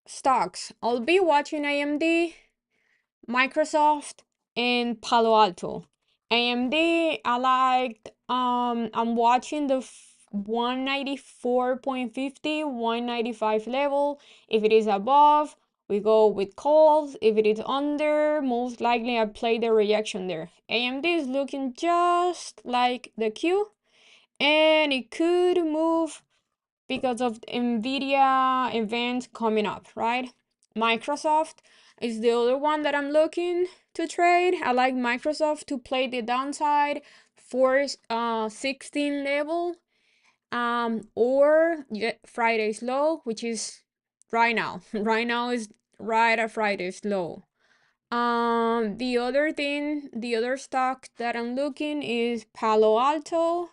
stocks. I'll be watching AMD, Microsoft, and Palo Alto. AMD, I liked, I'm watching the 194.50, 195 level. If it is above, we go with calls. If it is under, most likely I play the reaction there. AMD is looking just like the Q, and it could move because of Nvidia event coming up, right? Microsoft is the other one that I'm looking to trade. I like Microsoft to play the downside for 16 level, or Friday's low, which is right now. Right now is right at Friday's low. The other stock that I'm looking is Palo Alto.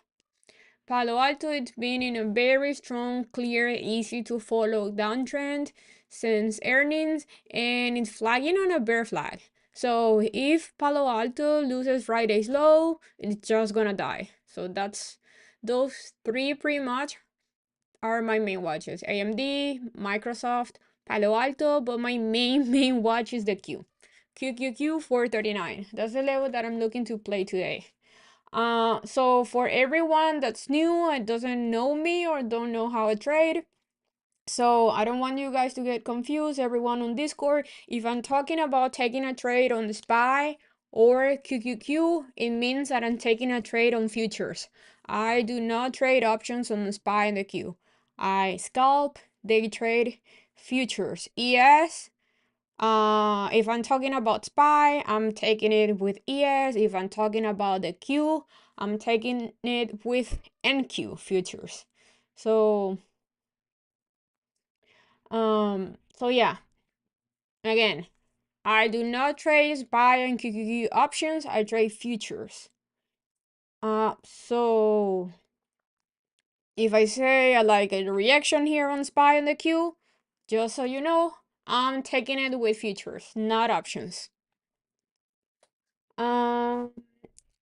Palo Alto, it's been in a very strong, clear, easy to follow downtrend since earnings, and it's flagging on a bear flag. So if Palo Alto loses Friday's low, it's just gonna die. So that's those three pretty much are my main watches: AMD, Microsoft, Palo Alto, but my main watch is the QQQ 439. That's the level that I'm looking to play today. So for everyone that's new and doesn't know me or don't know how I trade, so I don't want you guys to get confused, everyone on Discord. If I'm talking about taking a trade on the SPY or QQQ, it means that I'm taking a trade on futures. I do not trade options on the SPY and the Q. I scalp, day trade futures. ES, if I'm talking about SPY, I'm taking it with ES. If I'm talking about the Q, I'm taking it with NQ futures. So, so yeah, again, I do not trade SPY and QQQ options. I trade futures. So if I say I like a reaction here on SPY and the Q, just so you know, I'm taking it with futures, not options. Um,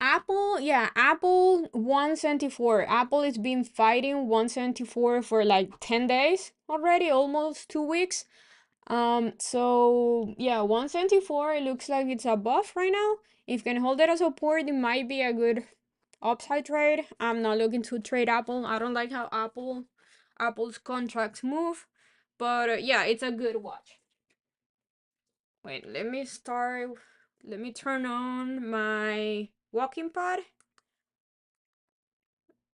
Apple, yeah, Apple 174. Apple has been fighting 174 for like 10 days already, almost 2 weeks. So yeah, 174, it looks like it's above right now. If you can hold it as support, it might be a good upside trade. I'm not looking to trade Apple. I don't like how Apple's contracts move, but yeah, it's a good watch. Wait, let me turn on my walking pad.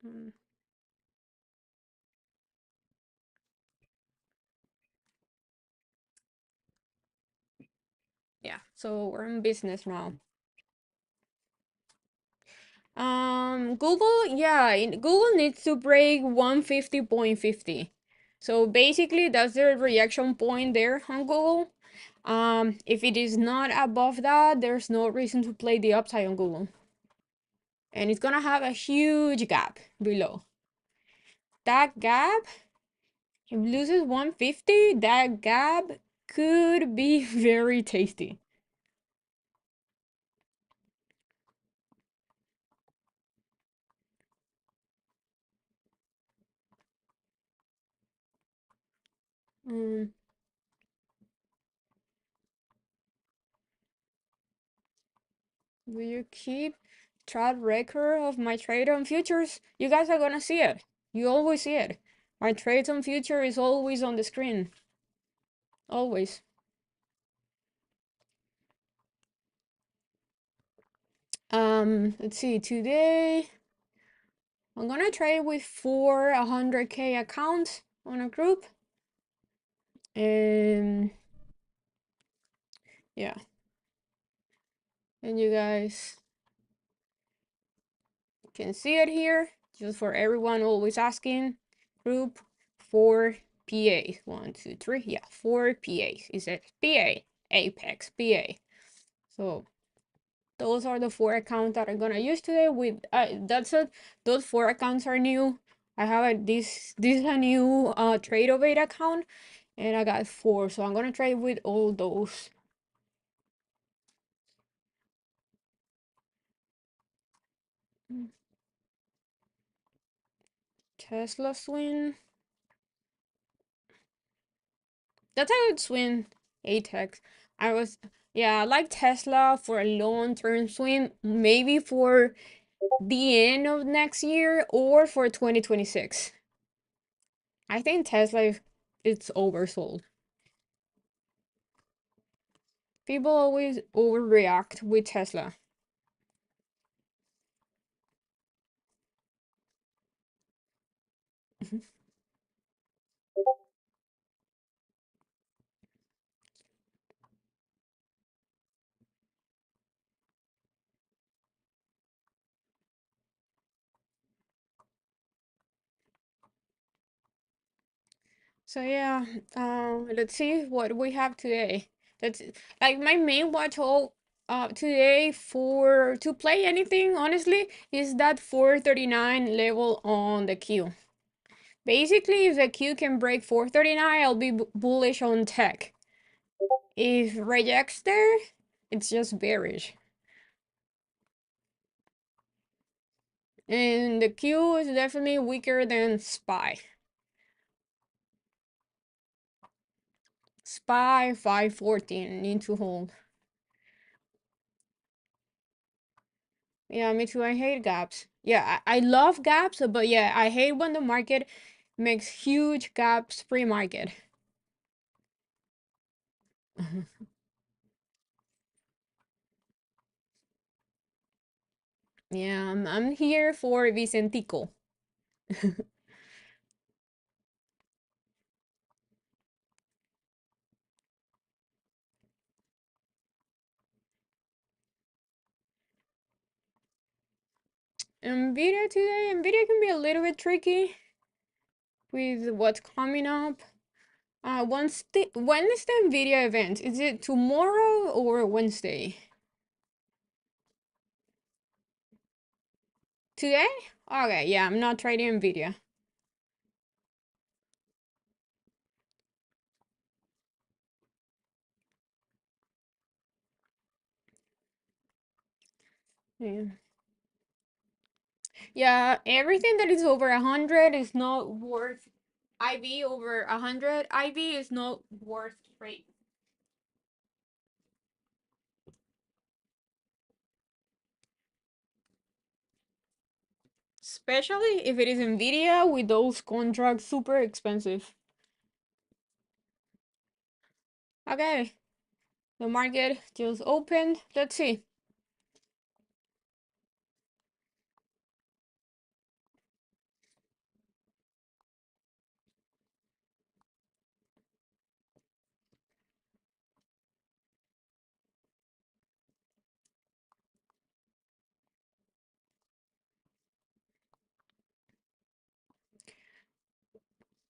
Mm, yeah, so we're in business now. Google, yeah, Google needs to break 150.50. So basically, that's the reaction point there on Google. If it is not above that, there's no reason to play the upside on Google. And it's gonna have a huge gap below. That gap, if it loses 150, that gap could be very tasty. Um, will you keep track record of my trade on futures? You guys are gonna see it. You always see it. My trades on future is always on the screen. Always. Let's see, today I'm gonna trade with 100K accounts on a group. And yeah. And you guys can see it here. Just for everyone always asking. Group 4 PAs. 1, 2, 3. Yeah, 4 PAs. It says PA. Apex PA. So those are the 4 accounts that I'm gonna use today. With that's it. Those 4 accounts are new. I have this is a new trade of 8 account, and I got 4, so I'm gonna trade with all those. Tesla swing. That's a good swing, ATEX. I was, yeah, I like Tesla for a long-term swing, maybe for the end of next year or for 2026. I think Tesla it's oversold. People always overreact with Tesla. So yeah, let's see what we have today. That's like my main watch hole today for to play anything honestly is that 439 level on the queue. Basically, if the queue can break 439, I'll be bullish on tech. If rejects there, it's just bearish. And the queue is definitely weaker than SPY. SPY 514 need to hold. Yeah, me too. I hate gaps. Yeah, I love gaps, but yeah, I hate when the market makes huge gaps pre-market. Yeah, I'm here for Vicentico. Nvidia today, Nvidia can be a little bit tricky with what's coming up. When is the Nvidia event? Is it tomorrow or Wednesday? Today? Okay, yeah, I'm not trading Nvidia. Yeah. Yeah, everything that is over 100 is not worth IV over 100. IV is not worth trade. Especially if it is Nvidia with those contracts super expensive. Okay, the market just opened. Let's see.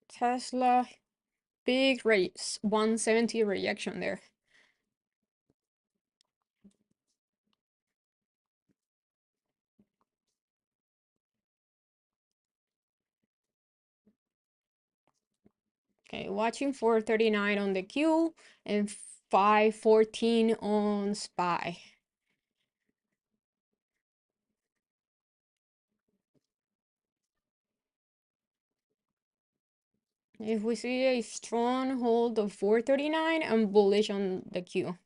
Tesla, big raise, 170 rejection there. Okay, watching for 39 on the Q and 514 on SPY. If we see a strong hold of 439, I'm bullish on the Q.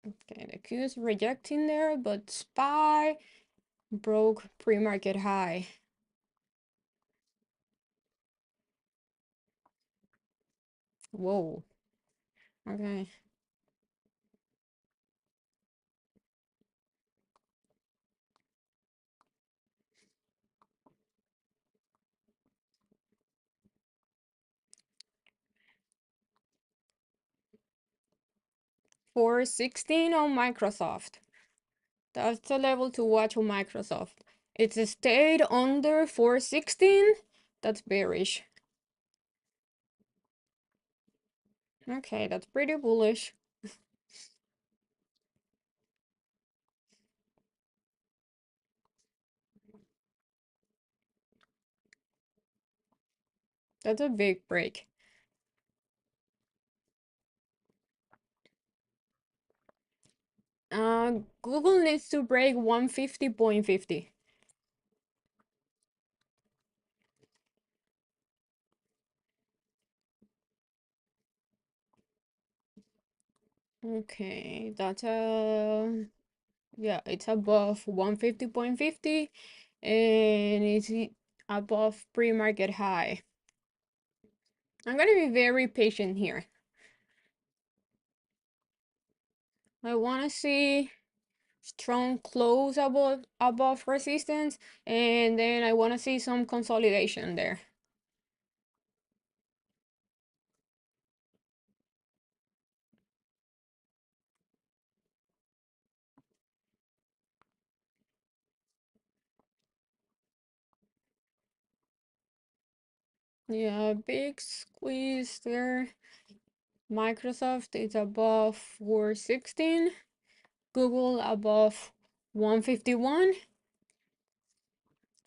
Okay, the Q is rejecting there, but SPY broke pre-market high. Whoa. Okay. For 16 on Microsoft. That's the level to watch on Microsoft. It's stayed under 416. That's bearish. Okay, that's pretty bullish. That's a big break. Google needs to break 150.50. Okay, that's a yeah, it's above 150.50 and it's above pre-market high. I'm gonna be very patient here. I wanna see strong close above resistance, and then I wanna see some consolidation there. Yeah, big squeeze there. Microsoft is above 416, Google above 151,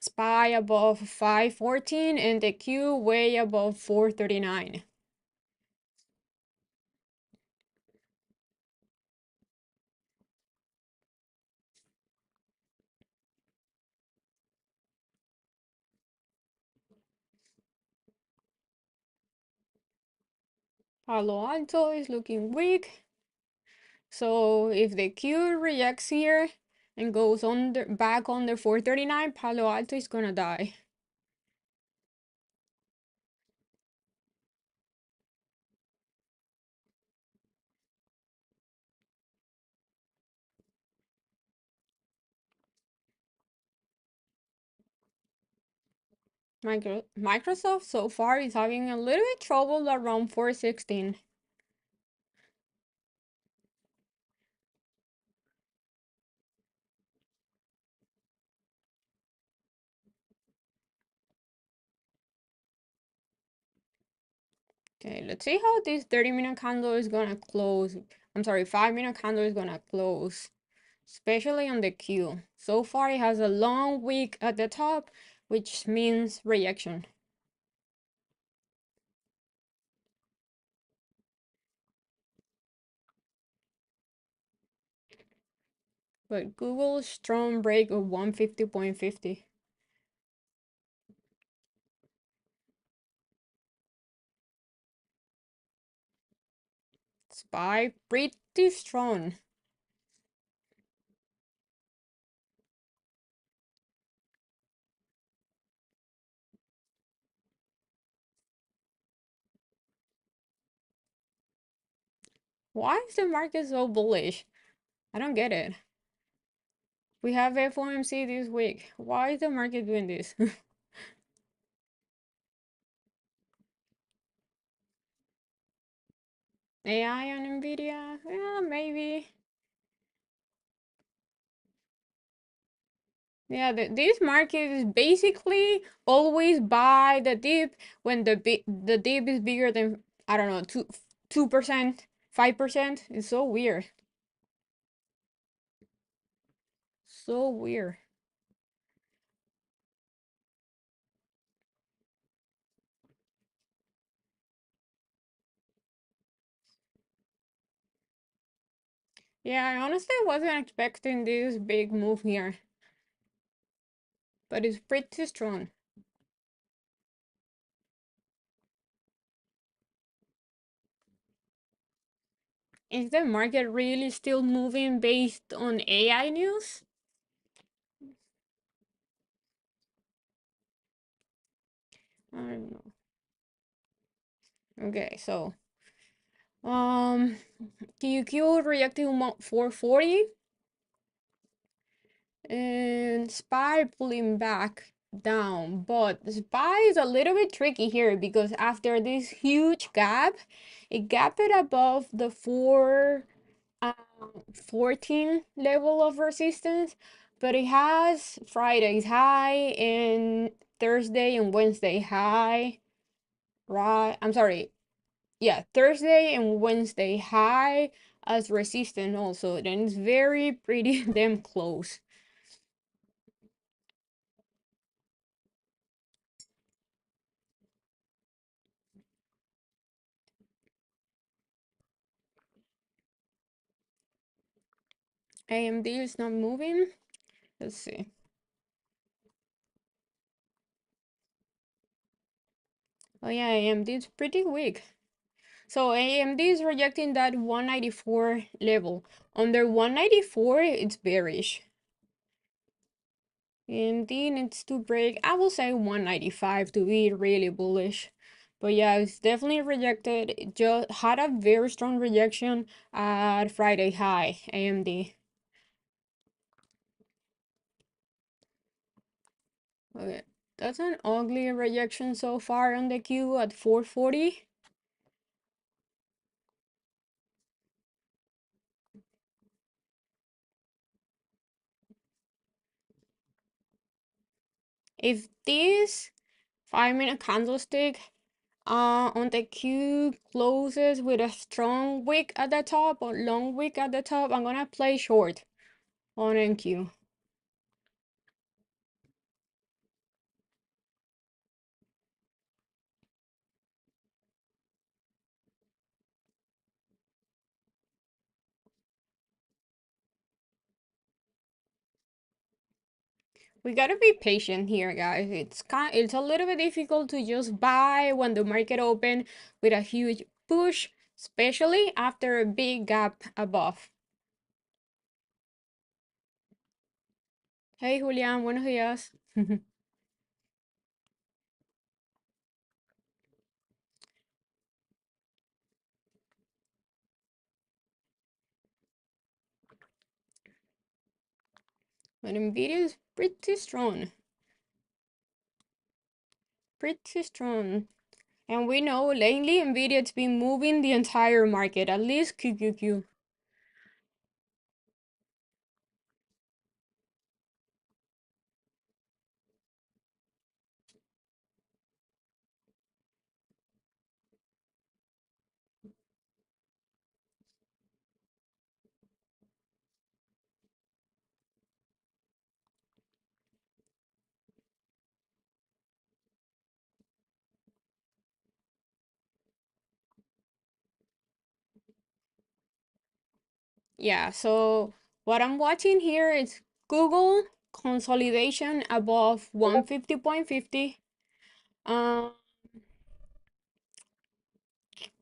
SPY above 514, and the Q way above 439. Palo Alto is looking weak. So if the Q rejects here and goes under back under 439, Palo Alto is gonna die. Microsoft so far is having a little bit trouble around 416. Okay, let's see how this 30-minute candle is gonna close. I'm sorry, 5-minute candle is gonna close, especially on the Q. So far, it has a long wick at the top, which means rejection. But Google's strong break of 150.50. SPY pretty strong. Why is the market so bullish? I don't get it. We have FOMC this week. Why is the market doing this? AI on Nvidia? Yeah, maybe. Yeah, this market is basically always buy the dip when the dip is bigger than, I don't know, 2%, 5%. It's so weird. So weird. Yeah, I honestly wasn't expecting this big move here, but it's pretty strong. Is the market really still moving based on AI news? I don't know. Okay, so QQ reacting 440 and SPY pulling back down, but SPY is a little bit tricky here because after this huge gap, it gapped it above the 14 level of resistance, but it has Friday's high and Thursday and Wednesday high, right? I'm sorry, yeah, Thursday and Wednesday high as resistance also. Then it's very pretty damn close. AMD is not moving. Let's see. Oh yeah, AMD is pretty weak. So AMD is rejecting that 194 level. Under 194, it's bearish. AMD needs to break, I will say 195 to be really bullish. But yeah, it's definitely rejected. It just had a very strong rejection at Friday high, AMD. Okay, that's an ugly rejection so far on the Q at 440. If this 5-minute candlestick on the Q closes with a strong wick at the top or long wick at the top, I'm gonna play short on NQ. We gotta be patient here, guys. It's a little bit difficult to just buy when the market open with a huge push, especially after a big gap above. Hey Julian, buenos días. But Nvidia is pretty strong. Pretty strong. And we know lately Nvidia's been moving the entire market, at least QQQ. Yeah, so what I'm watching here is Google consolidation above 150.50.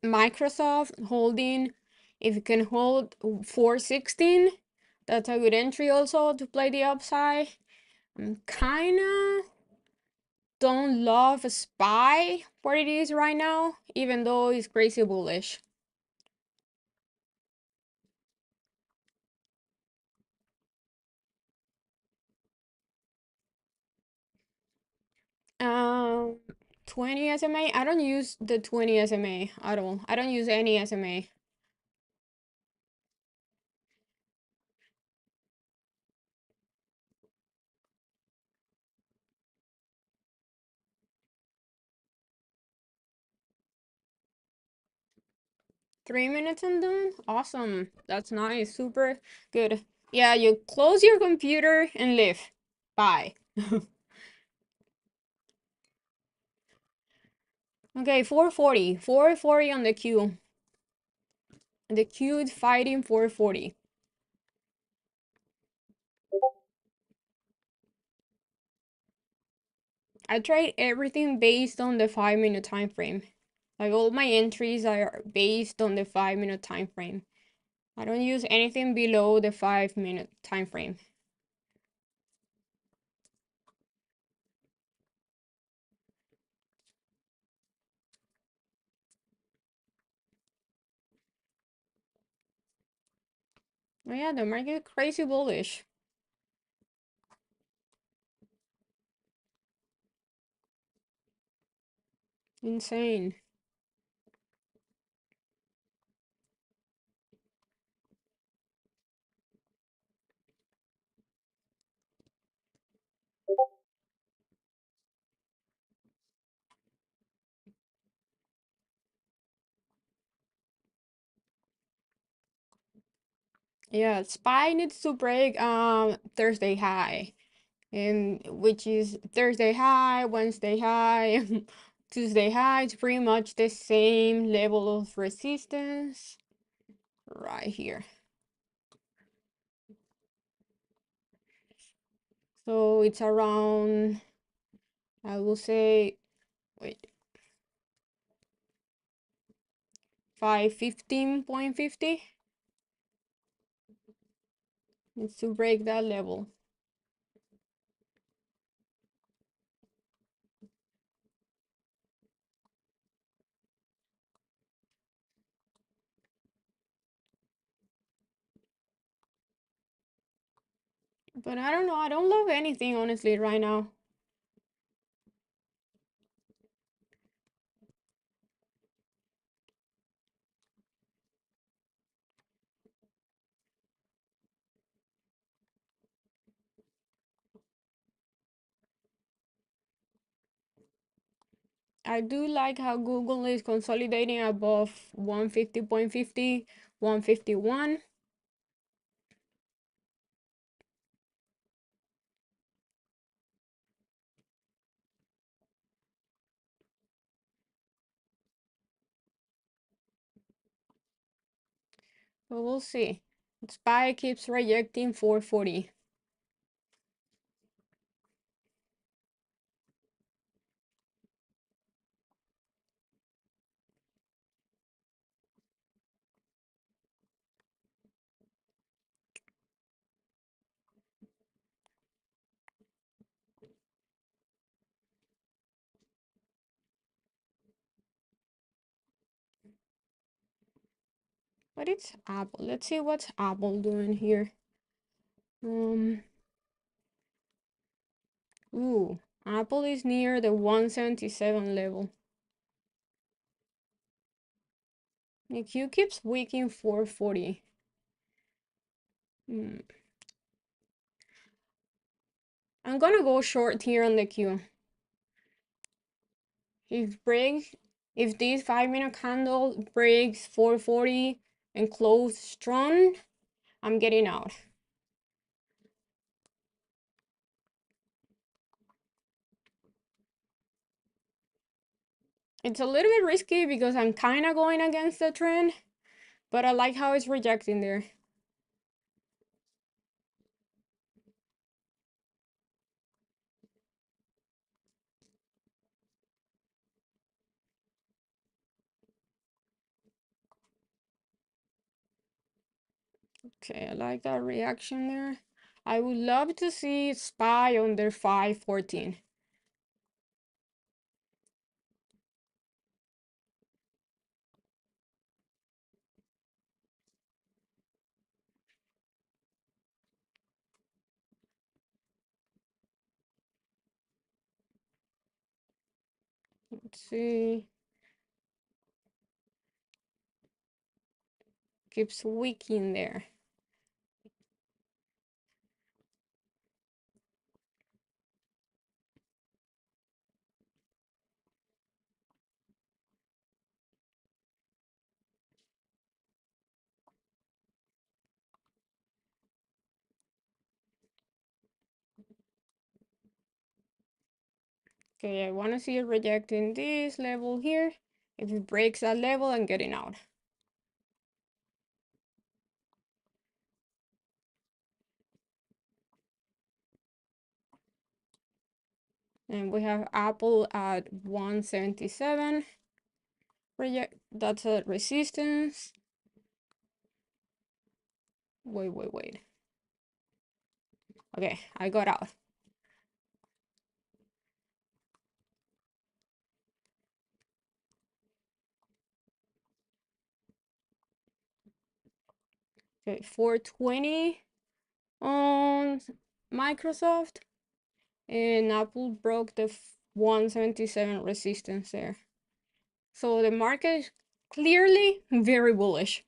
Microsoft holding, if you can hold 416, that's a good entry also to play the upside. I'm kinda don't love SPY where it is right now, even though it's crazy bullish. Um, 20 SMA. I don't use the 20 SMA at all. I don't use any SMA. 3 minutes and done. Awesome. That's nice. Super good. Yeah, you close your computer and leave. Bye. Okay, 440. 440 on the Q. The Q is fighting 440. I trade everything based on the 5 minute time frame. Like all my entries are based on the 5 minute time frame. I don't use anything below the 5 minute time frame. Oh yeah, the market crazy bullish. Insane. Yeah, SPY needs to break Thursday high. And which is Thursday high, Wednesday high, Tuesday high. It's pretty much the same level of resistance right here. So it's around, I will say, wait, 515.50. Needs to break that level. But I don't know, I don't love anything honestly right now. I do like how Google is consolidating above 150.50, 151. But we'll see. SPY keeps rejecting 440. But it's Apple. Let's see what's Apple doing here. Ooh, Apple is near the 177 level. The Q keeps weak in 440. I'm gonna go short here on the Q. If this 5-minute candle breaks 440 and close strong, I'm getting out. It's a little bit risky because I'm kind of going against the trend, but I like how it's rejecting there. Okay, I like that reaction there. I would love to see SPY under 514. Let's see. Keeps weak in there. Okay, I want to see it rejecting this level here. If it breaks that level, I'm getting out. And we have Apple at 177. Reject, that's a resistance. Wait. Okay, I got out. Okay, 420 on Microsoft, and Apple broke the 177 resistance there. So the market is clearly very bullish.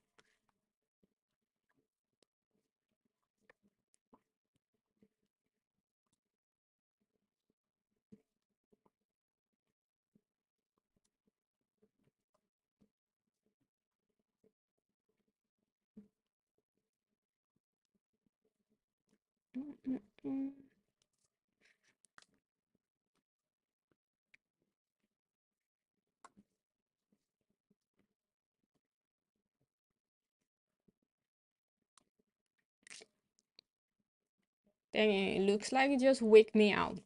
Dang it, looks like it just wicked me out.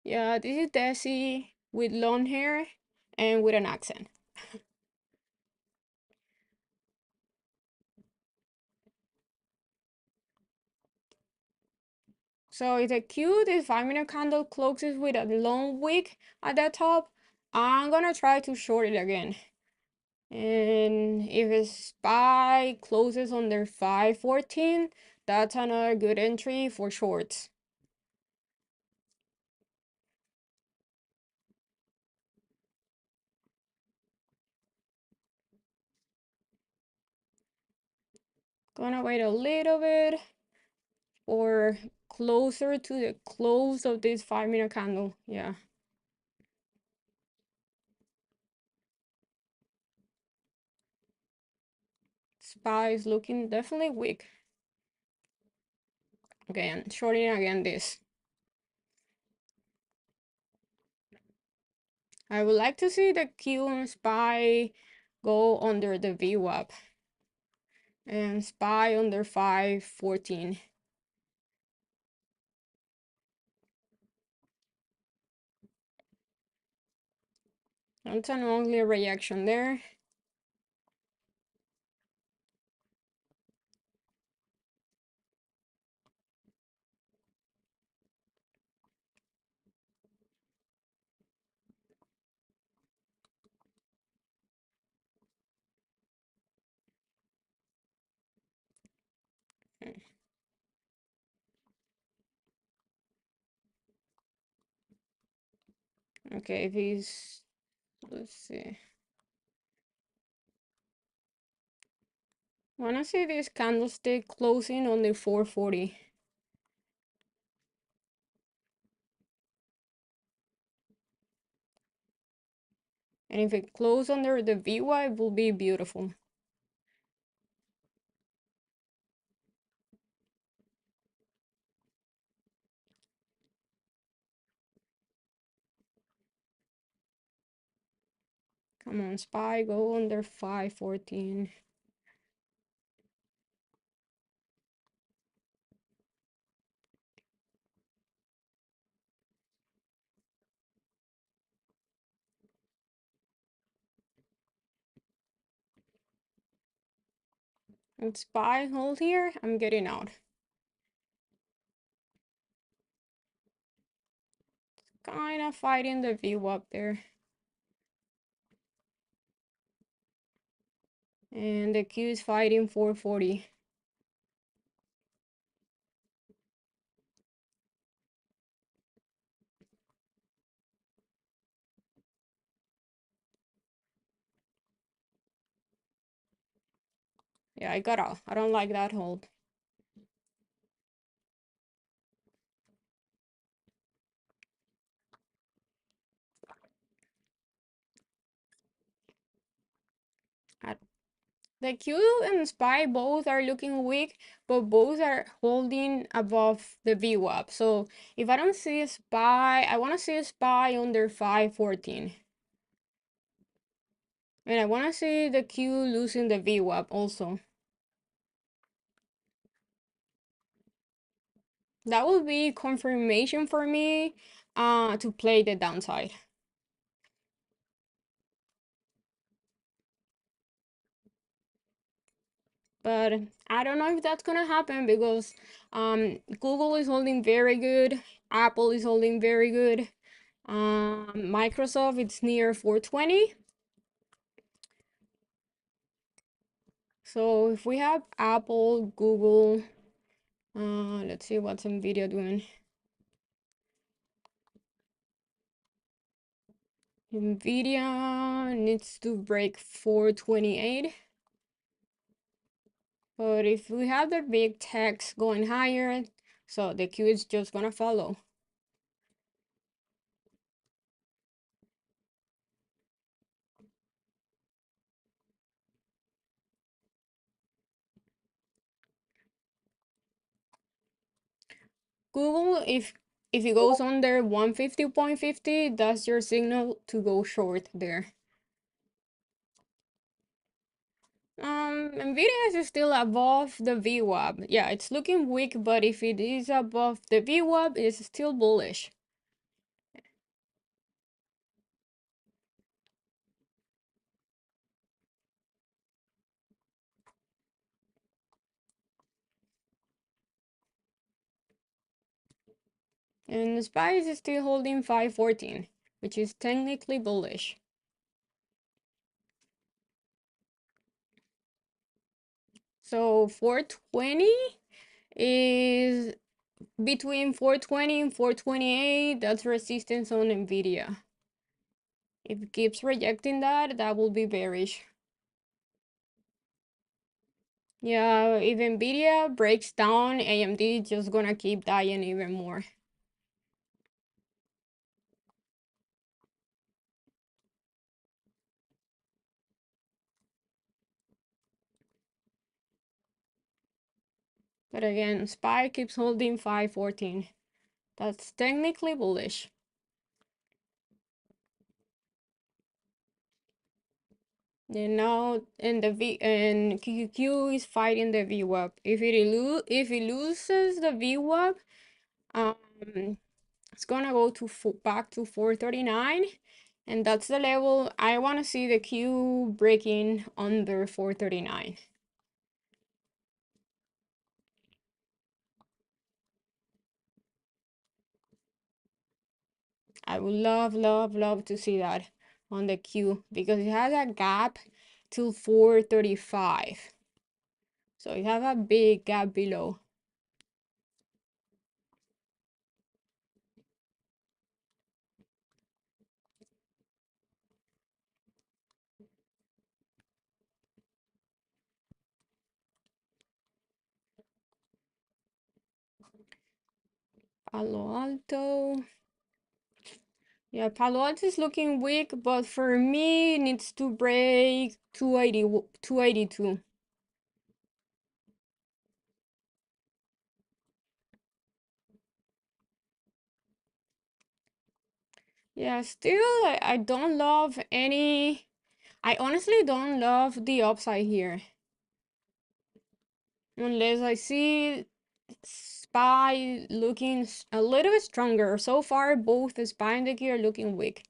Yeah, this is Desi with long hair and with an accent. So it's a cute, if 5 minute candle closes with a long wick at the top, I'm gonna try to short it again. And if a SPY closes under 514, that's another good entry for shorts. Gonna wait a little bit or closer to the close of this 5 minute candle. Yeah. SPY is looking definitely weak. Okay, and shorting again this. I would like to see the Q and SPY go under the VWAP and SPY under 514. That's an ugly reaction there. Okay, if he's, let's see. Wanna see this candlestick closing on the 440. And if it closes under the VY, it will be beautiful. Come on, SPY, go under 514. And SPY hold here, I'm getting out. Kind of fighting the VWAP there. And the Q is fighting 440. Yeah, I got out. I don't like that hold. The Q and SPY both are looking weak, but both are holding above the VWAP. So if I don't see a SPY, I want to see a SPY under 514. And I want to see the Q losing the VWAP also. That will be confirmation for me to play the downside. But I don't know if that's gonna happen because Google is holding very good, Apple is holding very good, Microsoft it's near 420. So if we have Apple, Google, let's see what's Nvidia doing. Nvidia needs to break 428. But if we have the big techs going higher, so the Q is just gonna follow. Google, if it goes under 150.50, that's your signal to go short there. Nvidia is still above the VWAP. Yeah, it's looking weak, but if it is above the VWAP, it's still bullish. And the SPY is still holding 514, which is technically bullish. So 420 is between 420 and 428. That's resistance on Nvidia. If it keeps rejecting that, that will be bearish. Yeah, if Nvidia breaks down, AMD is just gonna keep dying even more. But again, SPY keeps holding 514. That's technically bullish. And now, and the QQQ is fighting the VWAP. If it loses the VWAP, it's gonna go to back to 439, and that's the level I want to see the Q breaking under 439. I would love to see that on the Q because it has a gap till 435. So it has a big gap below. Palo Alto. Yeah, Palo Alto is looking weak, but for me, it needs to break 282. Yeah, still, I don't love any. I honestly don't love the upside here. Unless I see SPY looking a little bit stronger. So far, both the SPY and the key are looking weak.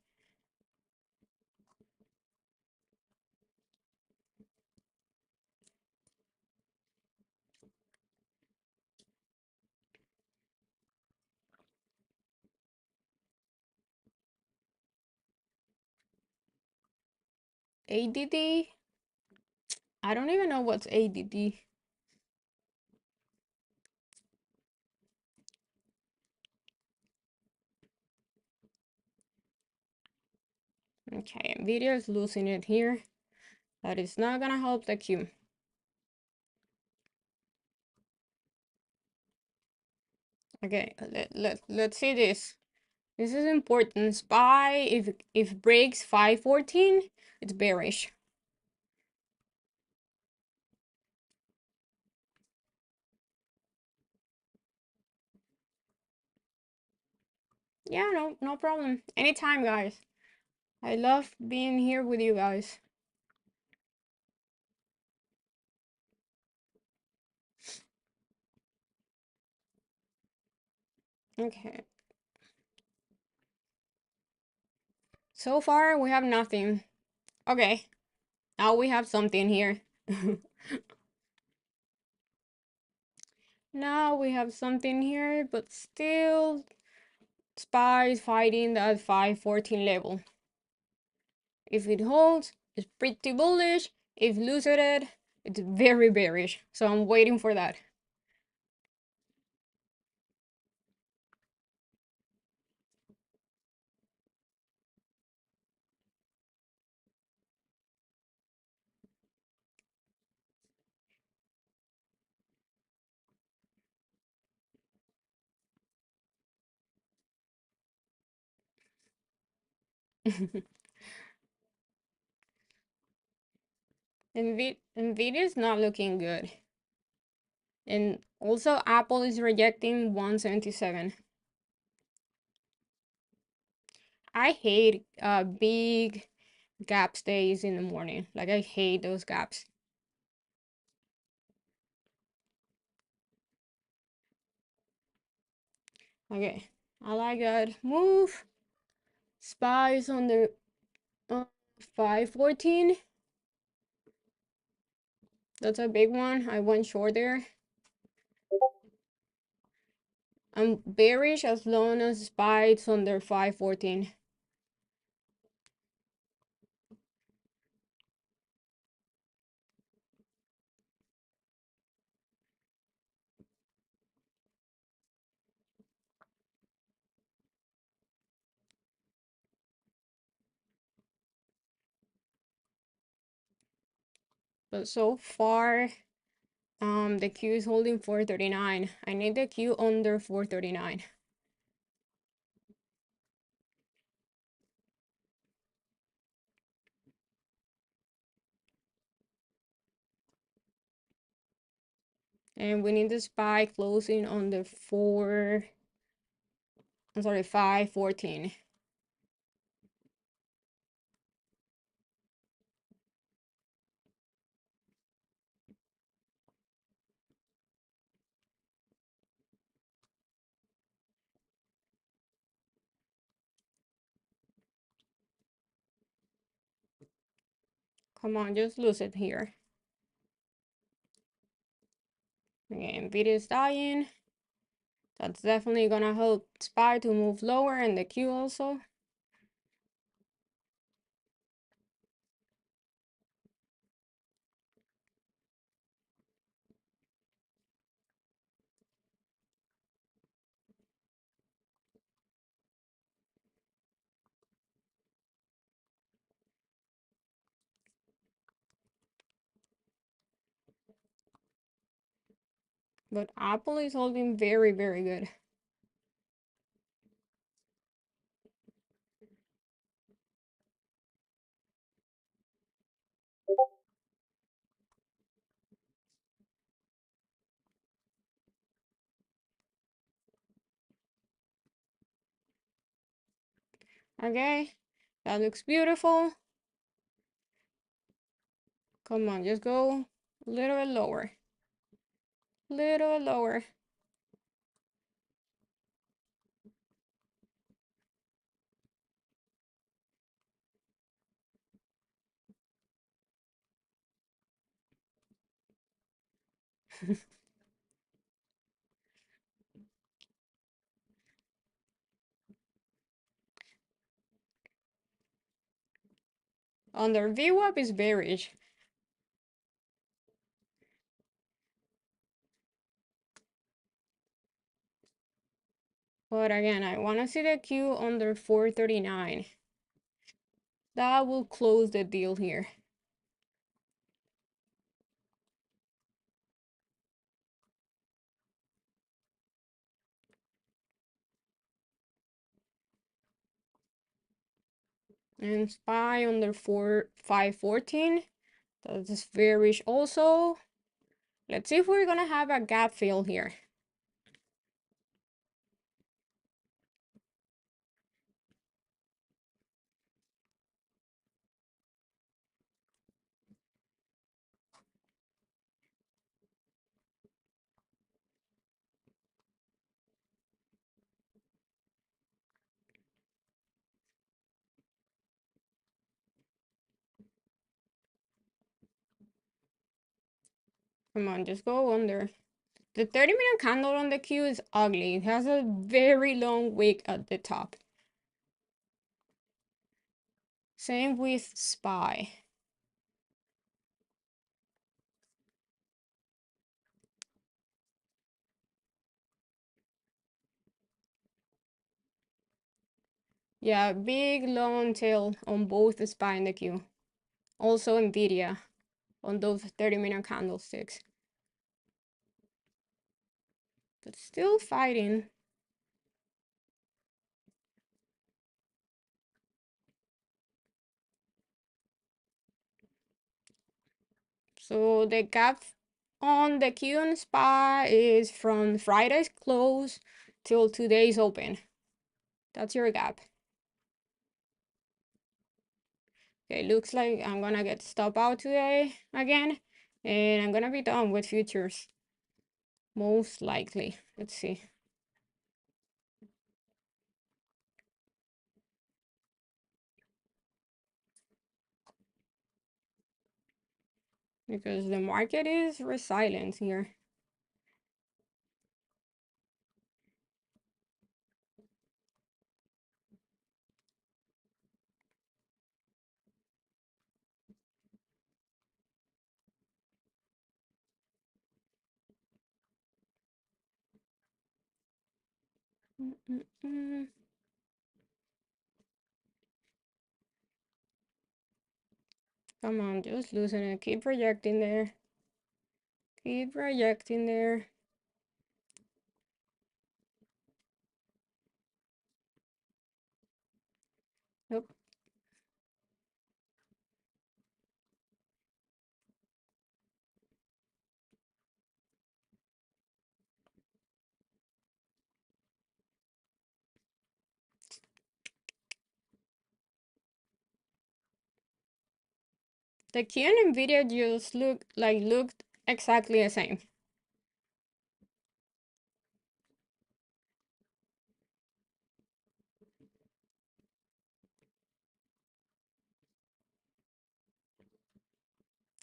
ADD? I don't even know what's ADD. Okay, Nvidia is losing it here. That is not gonna help the Q. Okay, let's see this. This is important. SPY, if breaks 514, it's bearish. Yeah, no problem. Anytime, guys. I love being here with you guys. Okay. So far, we have nothing. Okay. Now we have something here. Now we have something here, but still, SPY is fighting that 514 level. If it holds, it's pretty bullish. If loses it, it's very bearish. So I'm waiting for that. Nvidia is not looking good. And also Apple is rejecting 177. I hate big gap stays in the morning. Like I hate those gaps. Okay, I like that move. SPY's on the 514. That's a big one. I went short there. I'm bearish as long as SPY it's under 514. But so far, the Q is holding 439. I need the Q under 439. And we need the SPY closing on the 514. Come on, just lose it here. Okay, Nvidia is dying. That's definitely gonna help SPY to move lower and the Q also. But Apple is holding very, very good. Okay, that looks beautiful. Come on, just go a little bit lower. Little bit lower. Under VWAP is bearish. But again, I want to see the Q under 439. That will close the deal here. And SPY under 514. That's bearish also. Let's see if we're gonna have a gap fill here. Come on, just go under. The 30-minute candle on the Q is ugly. It has a very long wick at the top. Same with SPY. Yeah, big long tail on both the SPY and the Q. Also Nvidia on those 30-minute candlesticks. But still fighting. So the gap on the Q and SPY is from Friday's close till today's open. That's your gap. Okay, looks like I'm gonna get stop out today again, and I'm gonna be done with futures. Most likely. Let's see. Because the market is resilient here. Come on, just loosen it. Keep projecting there. Keep projecting there. Nope. The Q and Nvidia just looked exactly the same.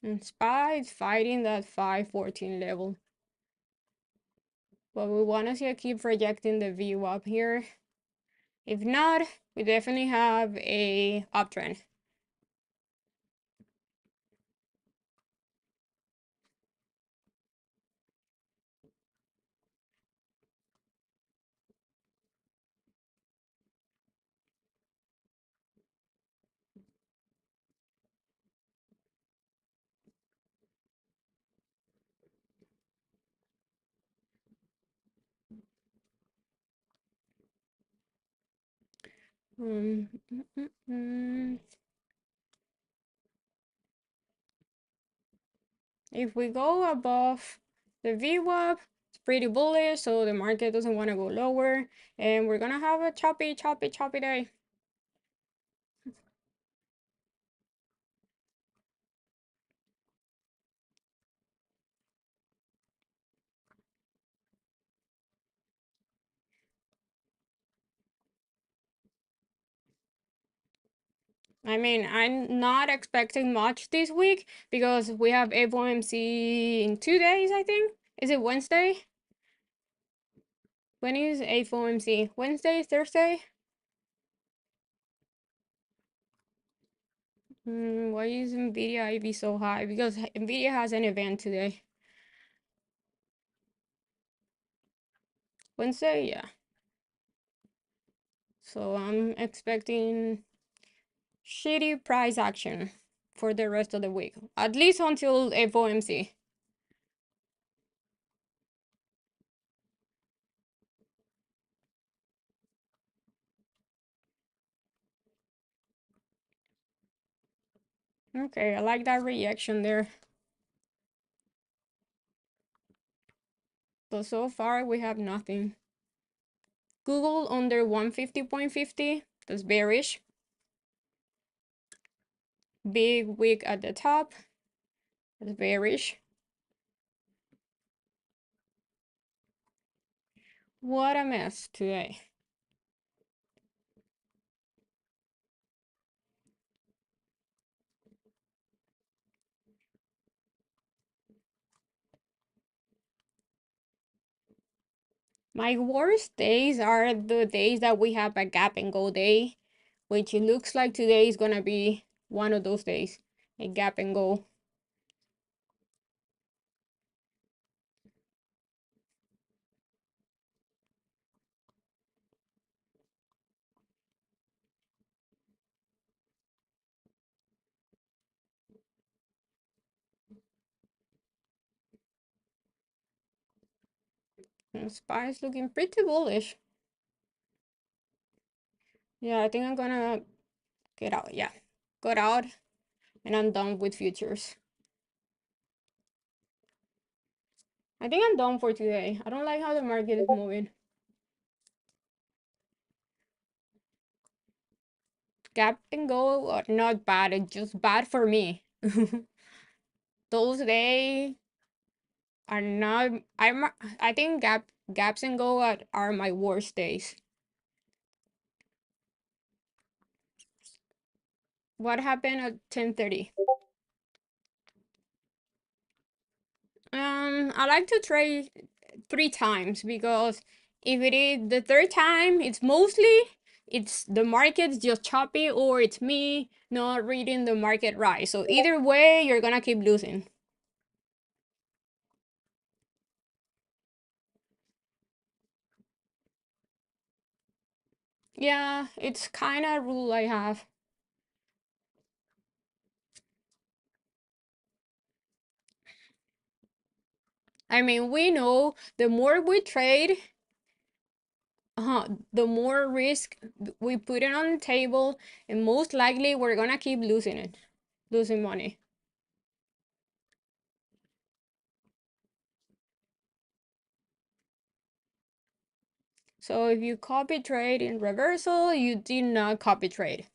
And SPY is fighting that 514 level. But we want to see it keep projecting the VWAP here. If not, we definitely have a uptrend. Mm, mm, mm, mm. If we go above the VWAP, it's pretty bullish, so the market doesn't want to go lower, and we're gonna have a choppy day. I mean, I'm not expecting much this week because we have FOMC in 2 days, I think. Is it Wednesday? When is FOMC? Wednesday, Thursday? Why is Nvidia IV so high? Because Nvidia has an event today. Wednesday, yeah. So I'm expecting shitty price action for the rest of the week, at least until FOMC. Okay, I like that reaction there. But so far we have nothing. Google under 150.50, that's bearish. Big wick at the top, that's bearish. What a mess today. My worst days are the days that we have a gap and go day, which it looks like today is gonna be one of those days, a gap and go. And SPY is looking pretty bullish. Yeah, I think I'm gonna get out. Yeah, got out, and I'm done with futures. I think I'm done for today. I don't like how the market is moving. Gap and go are not bad. It's just bad for me. Those days are not. I think gaps and go are my worst days. What happened at 10:30? I like to trade 3 times because if it is the third time, it's the market's just choppy or it's me not reading the market right. So either way, you're gonna keep losing. Yeah, it's kind of rule I have. I mean, we know the more we trade, the more risk we put it on the table, and most likely we're gonna keep losing it, losing money. So if you copy trade in reversal, you did not copy trade.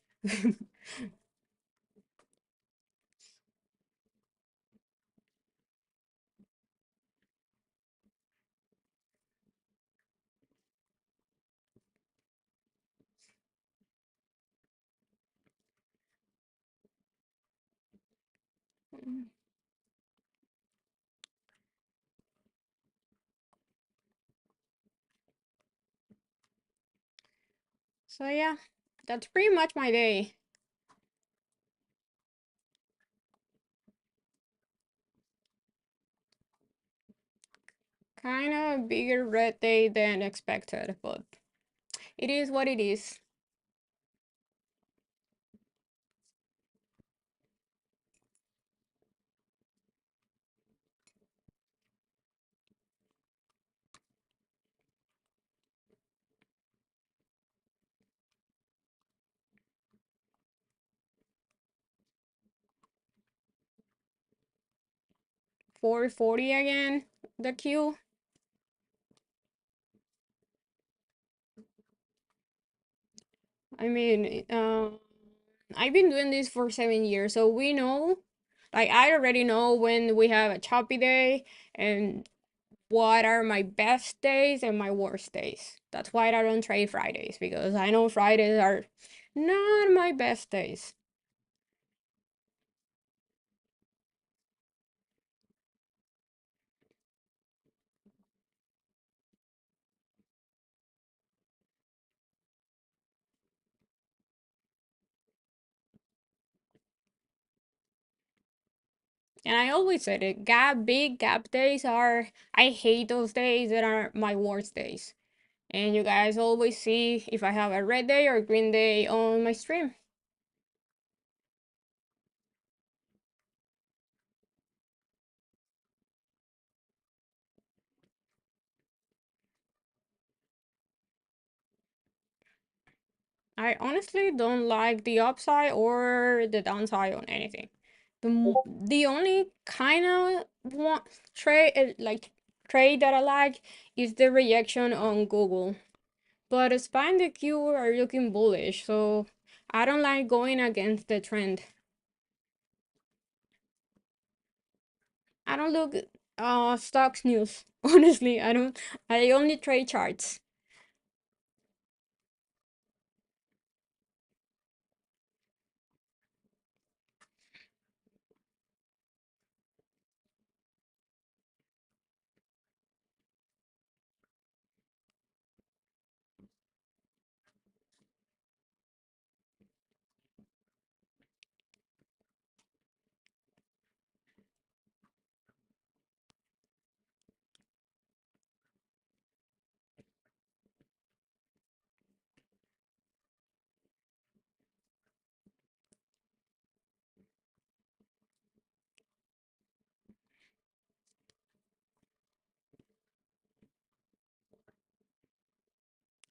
So yeah, that's pretty much my day. Kind of bigger red day than expected, but it is what it is. 440 again, the Q. I mean, I've been doing this for 7 years, so we know, like, I already know when we have a choppy day and what are my best days and my worst days. That's why I don't trade Fridays, because I know Fridays are not my best days. And I always said it, big gap days are, I hate those days that are my worst days. And you guys always see if I have a red day or green day on my stream. I honestly don't like the upside or the downside on anything. The only kind of one trade trade that I like is the reaction on Google. But SPY and the Q are looking bullish, so I don't like going against the trend. I don't look stocks news. Honestly, I don't. I only trade charts.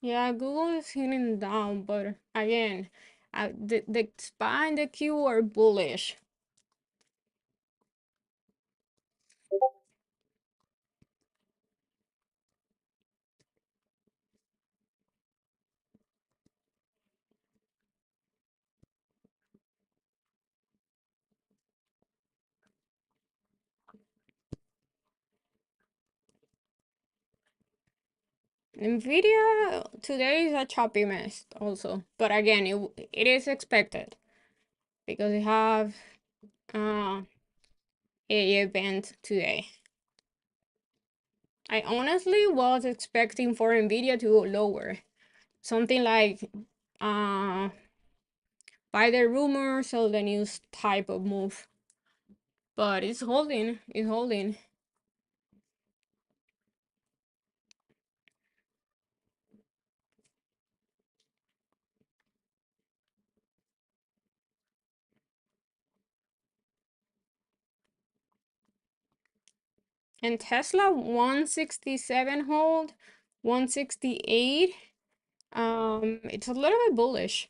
Yeah, Google is hitting down, but again, the SPY and the Q are bullish. Nvidia today is a choppy mess also, but again, it is expected because we have uh, a event today. I honestly was expecting for Nvidia to go lower, something like uh, by the rumors or the news type of move, but it's holding. It's holding. And Tesla 167 hold, 168. It's a little bit bullish.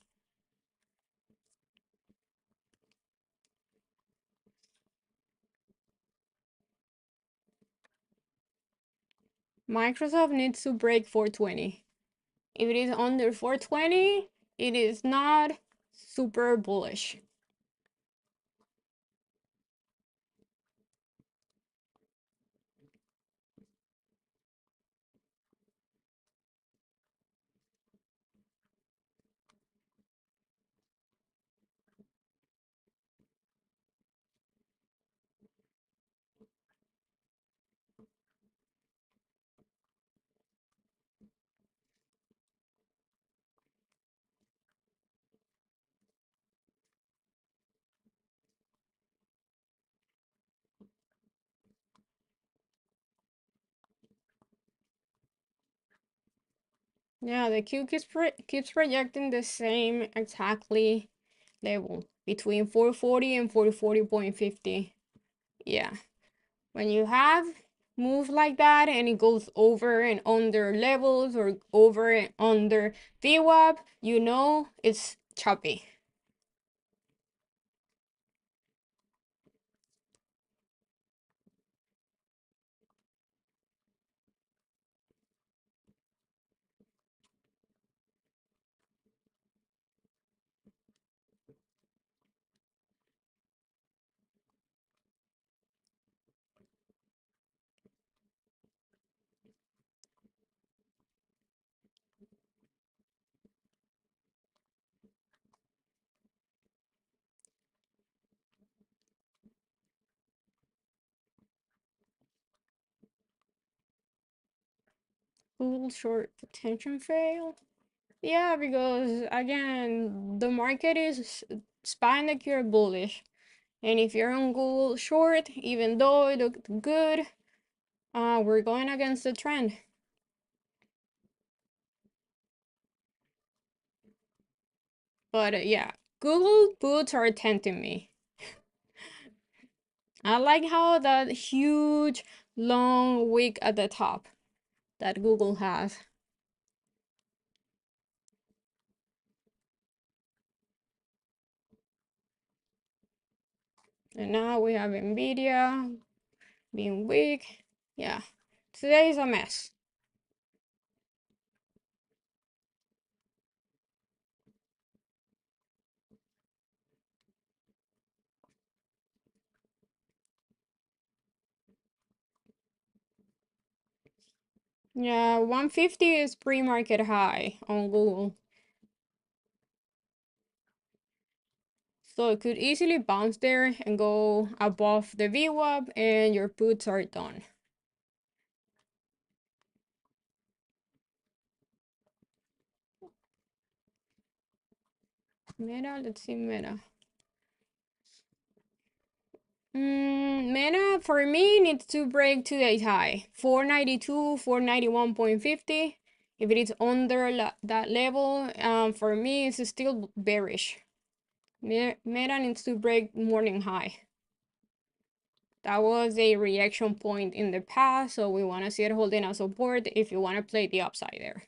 Microsoft needs to break 420. If it is under 420, it is not super bullish. Yeah, the Q keeps projecting the same exactly level between 440 and 440.50. Yeah, when you have moves like that and it goes over and under levels or over and under VWAP, you know it's choppy. Google short potential fail. Yeah, because again, the market is spine that you're bullish. And if you're on Google short, even though it looked good, we're going against the trend. But yeah, Google puts are tempting me. I like how that huge long wick at the top that Google has. And now we have Nvidia being weak. Yeah, today is a mess. Yeah, 150 is pre-market high on Google. So it could easily bounce there and go above the VWAP and your puts are done. Meta, let's see Meta. Meta for me needs to break today's high 492, 491.50. If it is under that level, for me it's still bearish. Meta needs to break morning high. That was a reaction point in the past, so we want to see it holding a support if you want to play the upside there.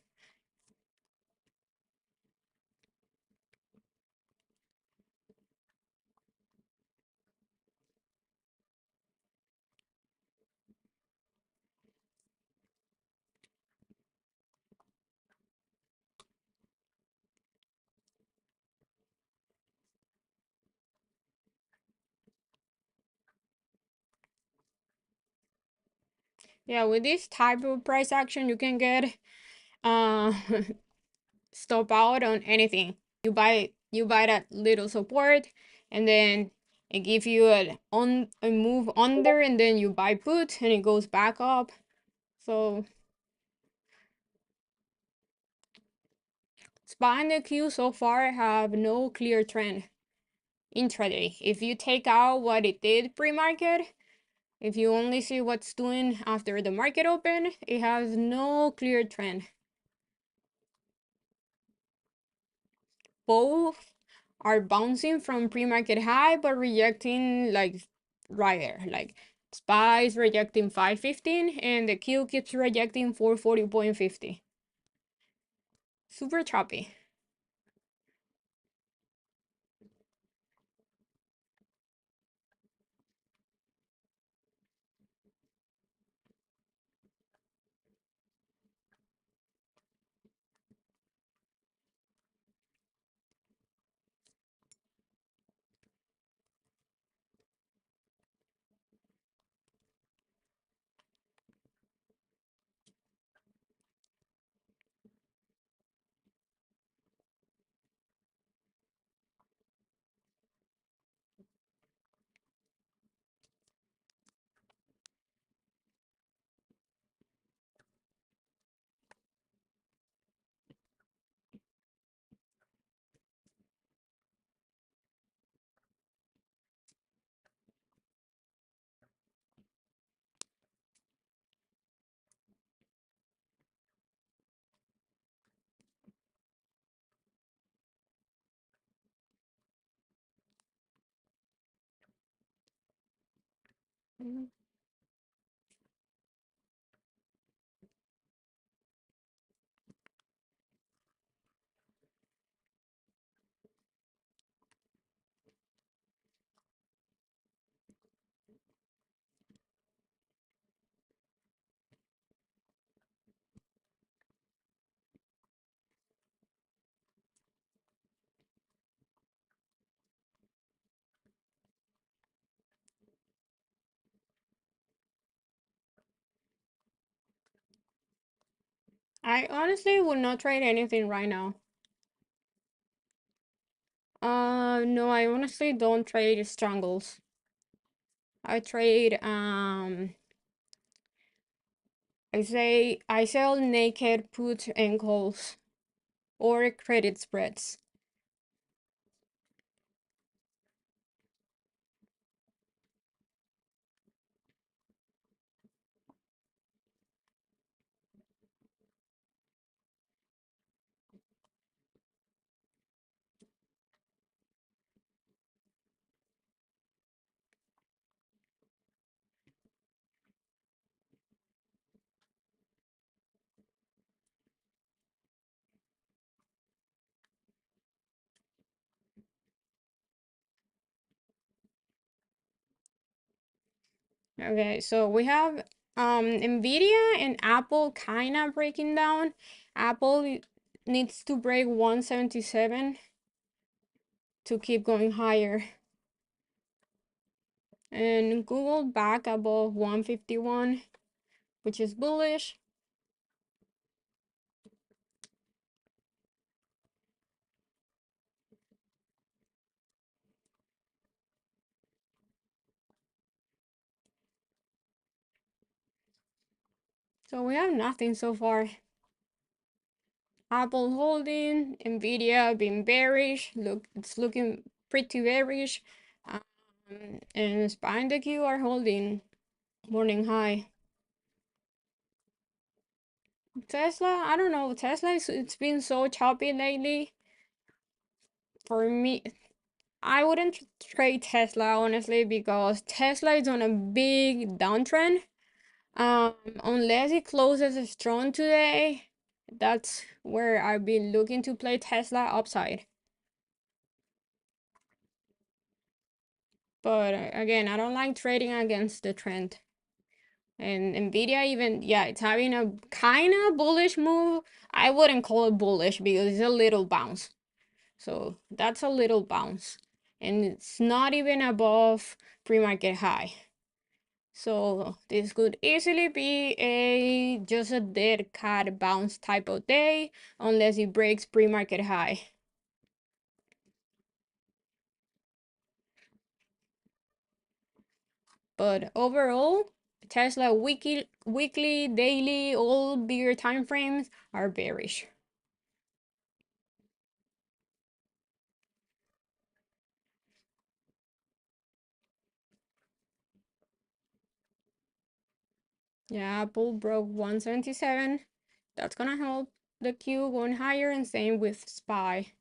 Yeah, with this type of price action, you can get uh stop out on anything. You buy that little support, and then it gives you a move under, and then you buy put, and it goes back up. So SPY and the Q so far have no clear trend intraday. If you take out what it did pre-market, if you only see what's doing after the market open, it has no clear trend. Both are bouncing from pre-market high but rejecting like right there. Like SPY is rejecting 515 and the Q keeps rejecting 440.50. Super choppy. I honestly would not trade anything right now. No, I honestly don't trade strangles. I trade I sell naked put and calls or credit spreads. Okay, so we have Nvidia and Apple kind of breaking down. Apple needs to break 177 to keep going higher. And Google back above 151, which is bullish. So we have nothing so far. Apple holding, Nvidia being bearish. Look, it's looking pretty bearish. And SPY and the Q are holding morning high. Tesla, I don't know. Tesla it's been so choppy lately. For me, I wouldn't trade Tesla honestly because Tesla is on a big downtrend. Unless it closes strong today, that's where I've been looking to play Tesla upside. But again, I don't like trading against the trend. And Nvidia even, yeah, it's having a kind of bullish move. I wouldn't call it bullish because it's a little bounce. So that's a little bounce. And it's not even above pre-market high. So this could easily be a just a dead cat bounce type of day unless it breaks pre-market high. But overall, Tesla weekly, daily, all bigger time frames are bearish. Yeah, Apple broke 177. That's gonna help the Q going higher, and same with SPY.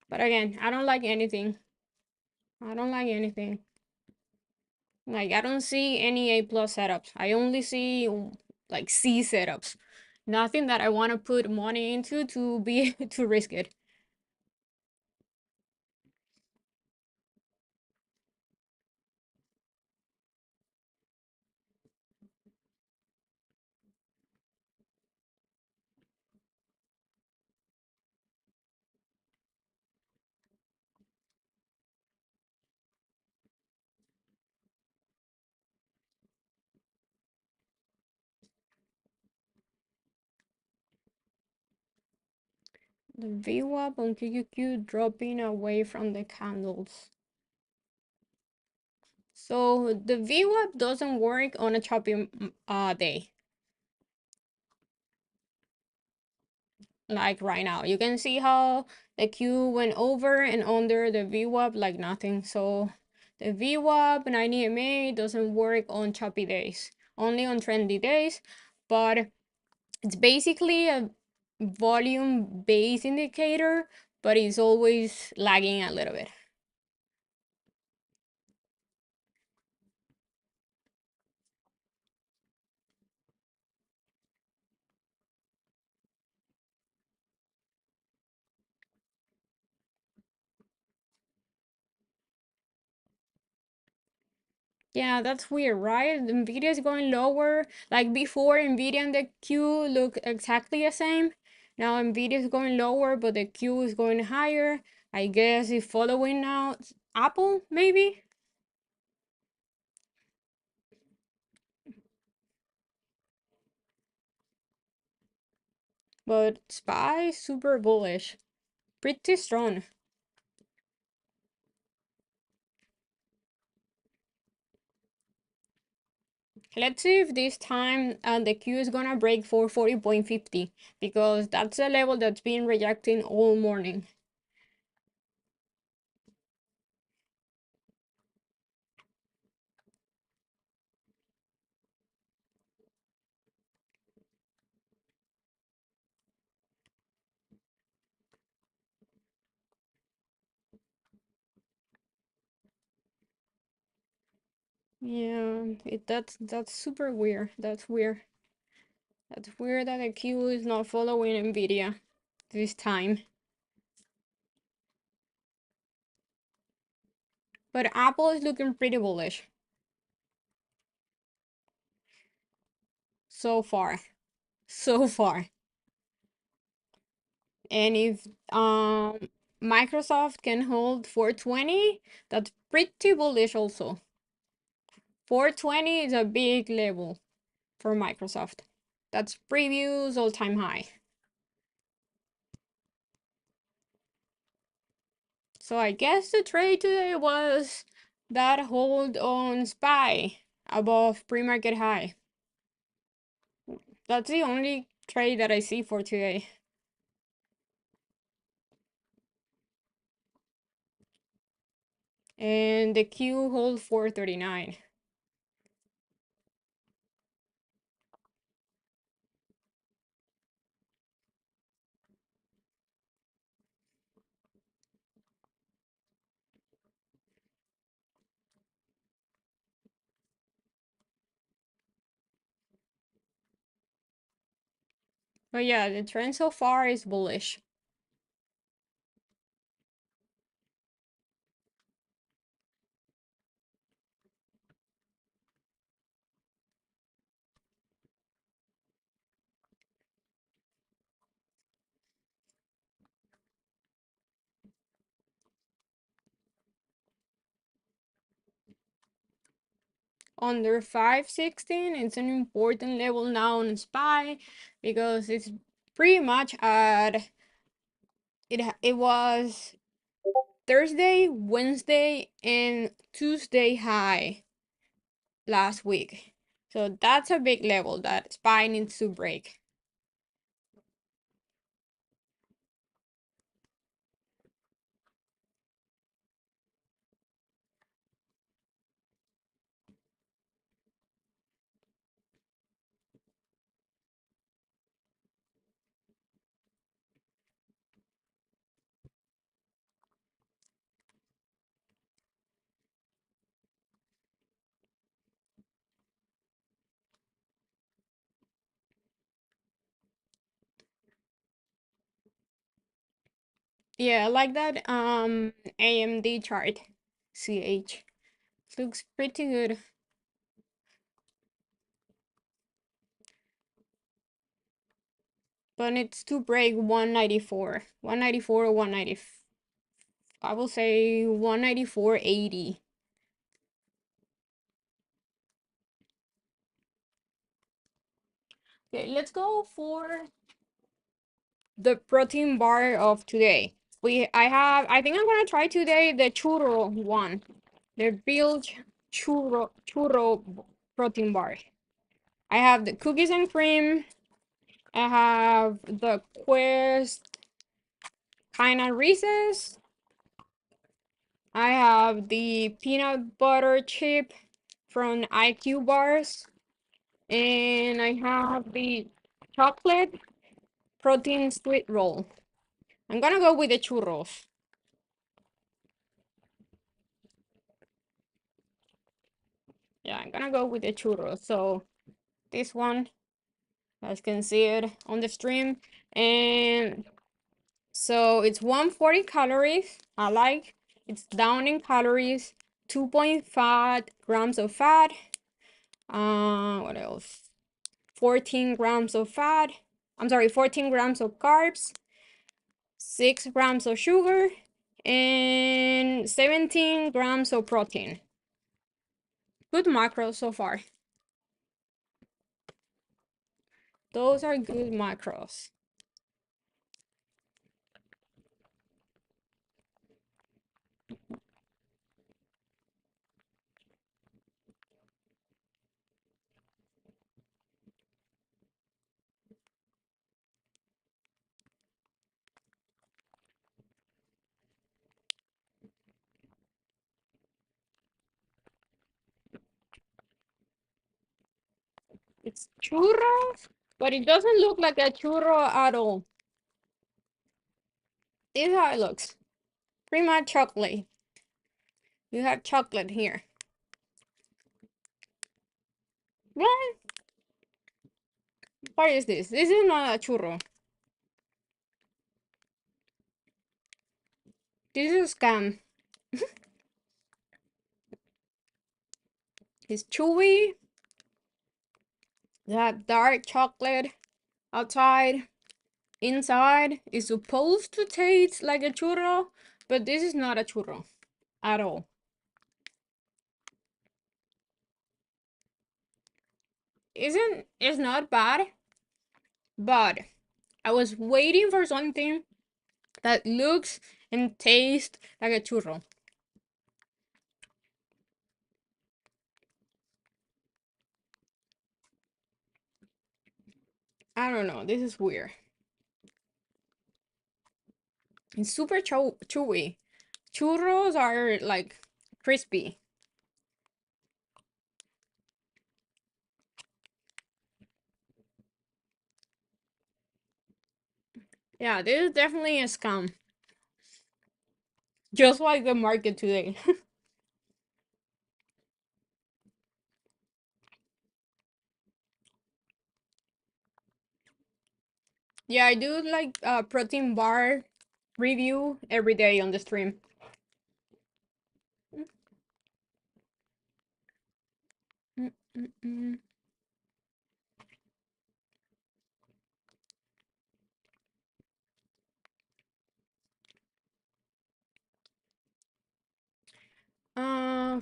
But again, I don't like anything. I don't like anything. Like, I don't see any A plus setups. I only see like C setups. Nothing that I want to put money into to be to risk it. The VWAP on QQQ dropping away from the candles. So the VWAP doesn't work on a choppy day. Like right now, you can see how the Q went over and under the VWAP like nothing. So the VWAP 90 MA doesn't work on choppy days, only on trendy days, but it's basically a volume based indicator, but it's always lagging a little bit. Yeah, that's weird, right? Nvidia is going lower. Like before, Nvidia and the Q look exactly the same. Now Nvidia is going lower, but the Q is going higher. I guess it's following now Apple, maybe. But SPY super bullish, pretty strong. Let's see if this time the Q is gonna break 440.50 because that's a level that's been rejecting all morning. Yeah, that's super weird. That's weird. That's weird that the Q is not following Nvidia this time. But Apple is looking pretty bullish so far. So far. And if Microsoft can hold 420, that's pretty bullish also. 420 is a big level for Microsoft. That's previous all-time high. So I guess the trade today was that hold on SPY above pre-market high. That's the only trade that I see for today. And the Q hold 439. But yeah, the trend so far is bullish. Under 516, it's an important level now on SPY because it's pretty much at it was Thursday, Wednesday, and Tuesday high last week. So that's a big level that SPY needs to break. Yeah, I like that AMD chart. CH. Looks pretty good. But it's to break 194. 194 or 190. I will say 194.80. Okay, let's go for the protein bar of today. I think I'm gonna try today the churro one. The Bilge churro protein bar. I have the cookies and cream. I have the Quest kind of Reese's. I have the peanut butter chip from IQ bars. And I have the chocolate protein sweet roll. I'm gonna go with the churros. Yeah, I'm gonna go with the churros. So this one, as you can see it on the stream. And so it's 140 calories. I like it's down in calories, 2.5 grams of fat. What else? 14 grams of fat. I'm sorry, 14 grams of carbs, 6 grams of sugar, and 17 grams of protein. Good macros so far. Those are good macros. It's churros, but it doesn't look like a churro at all. This is how it looks. Pretty much chocolate. You have chocolate here. What? What is this? This is not a churro. This is a scam. It's chewy. That dark chocolate outside. Inside is supposed to taste like a churro, but this is not a churro at all. It's not bad, but I was waiting for something that looks and tastes like a churro. I don't know, this is weird. It's super chewy. Churros are like crispy. Yeah, this is definitely a scam. Just like the market today. Yeah, I do like a protein bar review every day on the stream. Mm, mm, mm.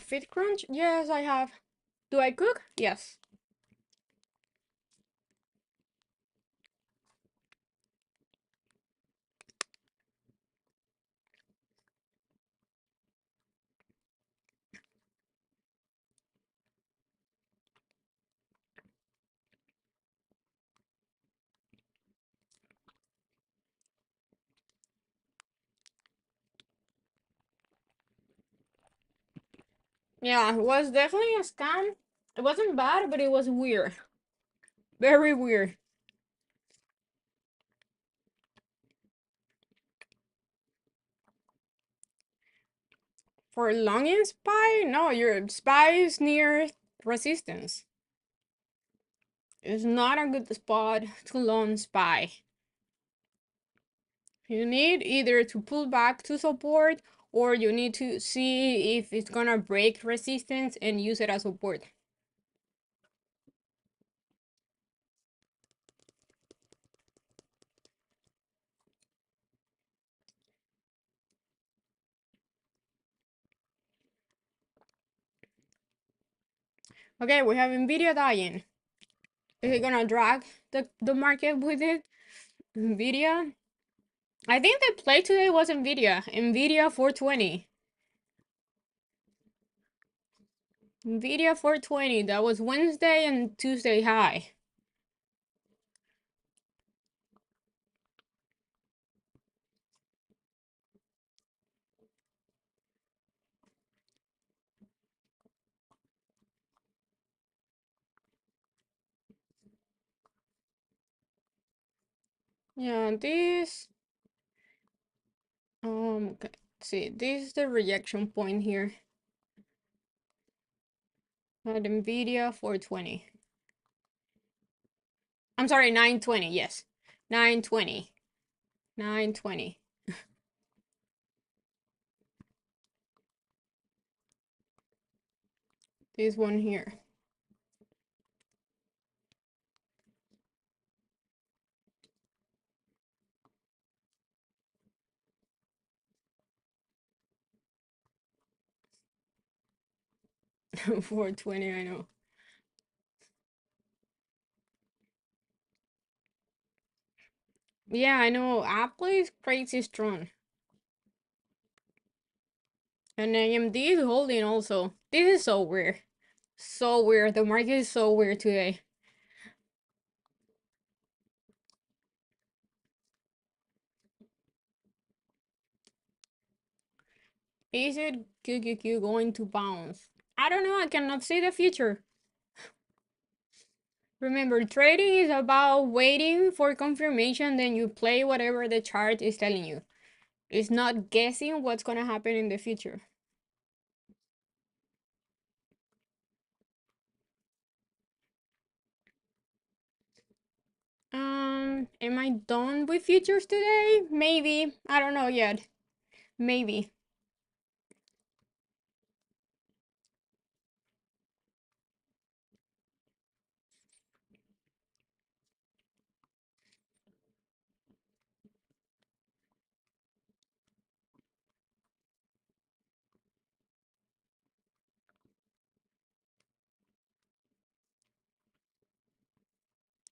Fit crunch? Yes, I have. Do I cook? Yes. Yeah, it was definitely a scam. It wasn't bad, but it was weird. Very weird. For longing spy? No, your spy is near resistance. It's not a good spot to long spy. You need either to pull back to support, or you need to see if it's gonna break resistance and use it as support. Okay, we have Nvidia dying. Is it gonna drag the market with it? Nvidia. I think the play today was Nvidia. Nvidia 420. Nvidia 420. That was Wednesday and Tuesday high. Yeah, this okay, see, this is the rejection point here at Nvidia 420. I'm sorry, 920. Yes, 920. 920. This one here. Four 420, I know. Yeah, I know. Apple is crazy strong. And AMD is holding also. This is so weird. So weird. The market is so weird today. Is it QQQ going to bounce? I don't know. I cannot see the future. Remember, trading is about waiting for confirmation, then you play whatever the chart is telling you. It's not guessing what's going to happen in the future. Am I done with futures today? Maybe. I don't know yet. Maybe.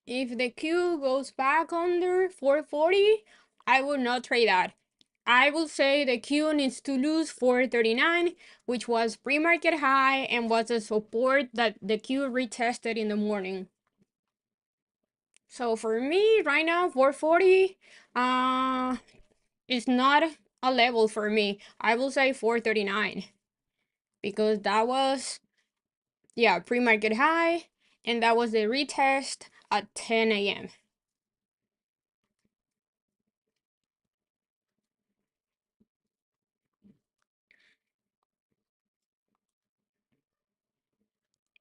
If the Q goes back under 440, I would not trade that. I will say the Q needs to lose 439, which was pre-market high and was a support that the Q retested in the morning. So for me, right now, 440 is not a level for me. I will say 439 because that was, yeah, pre-market high, and that was the retest at 10 a.m.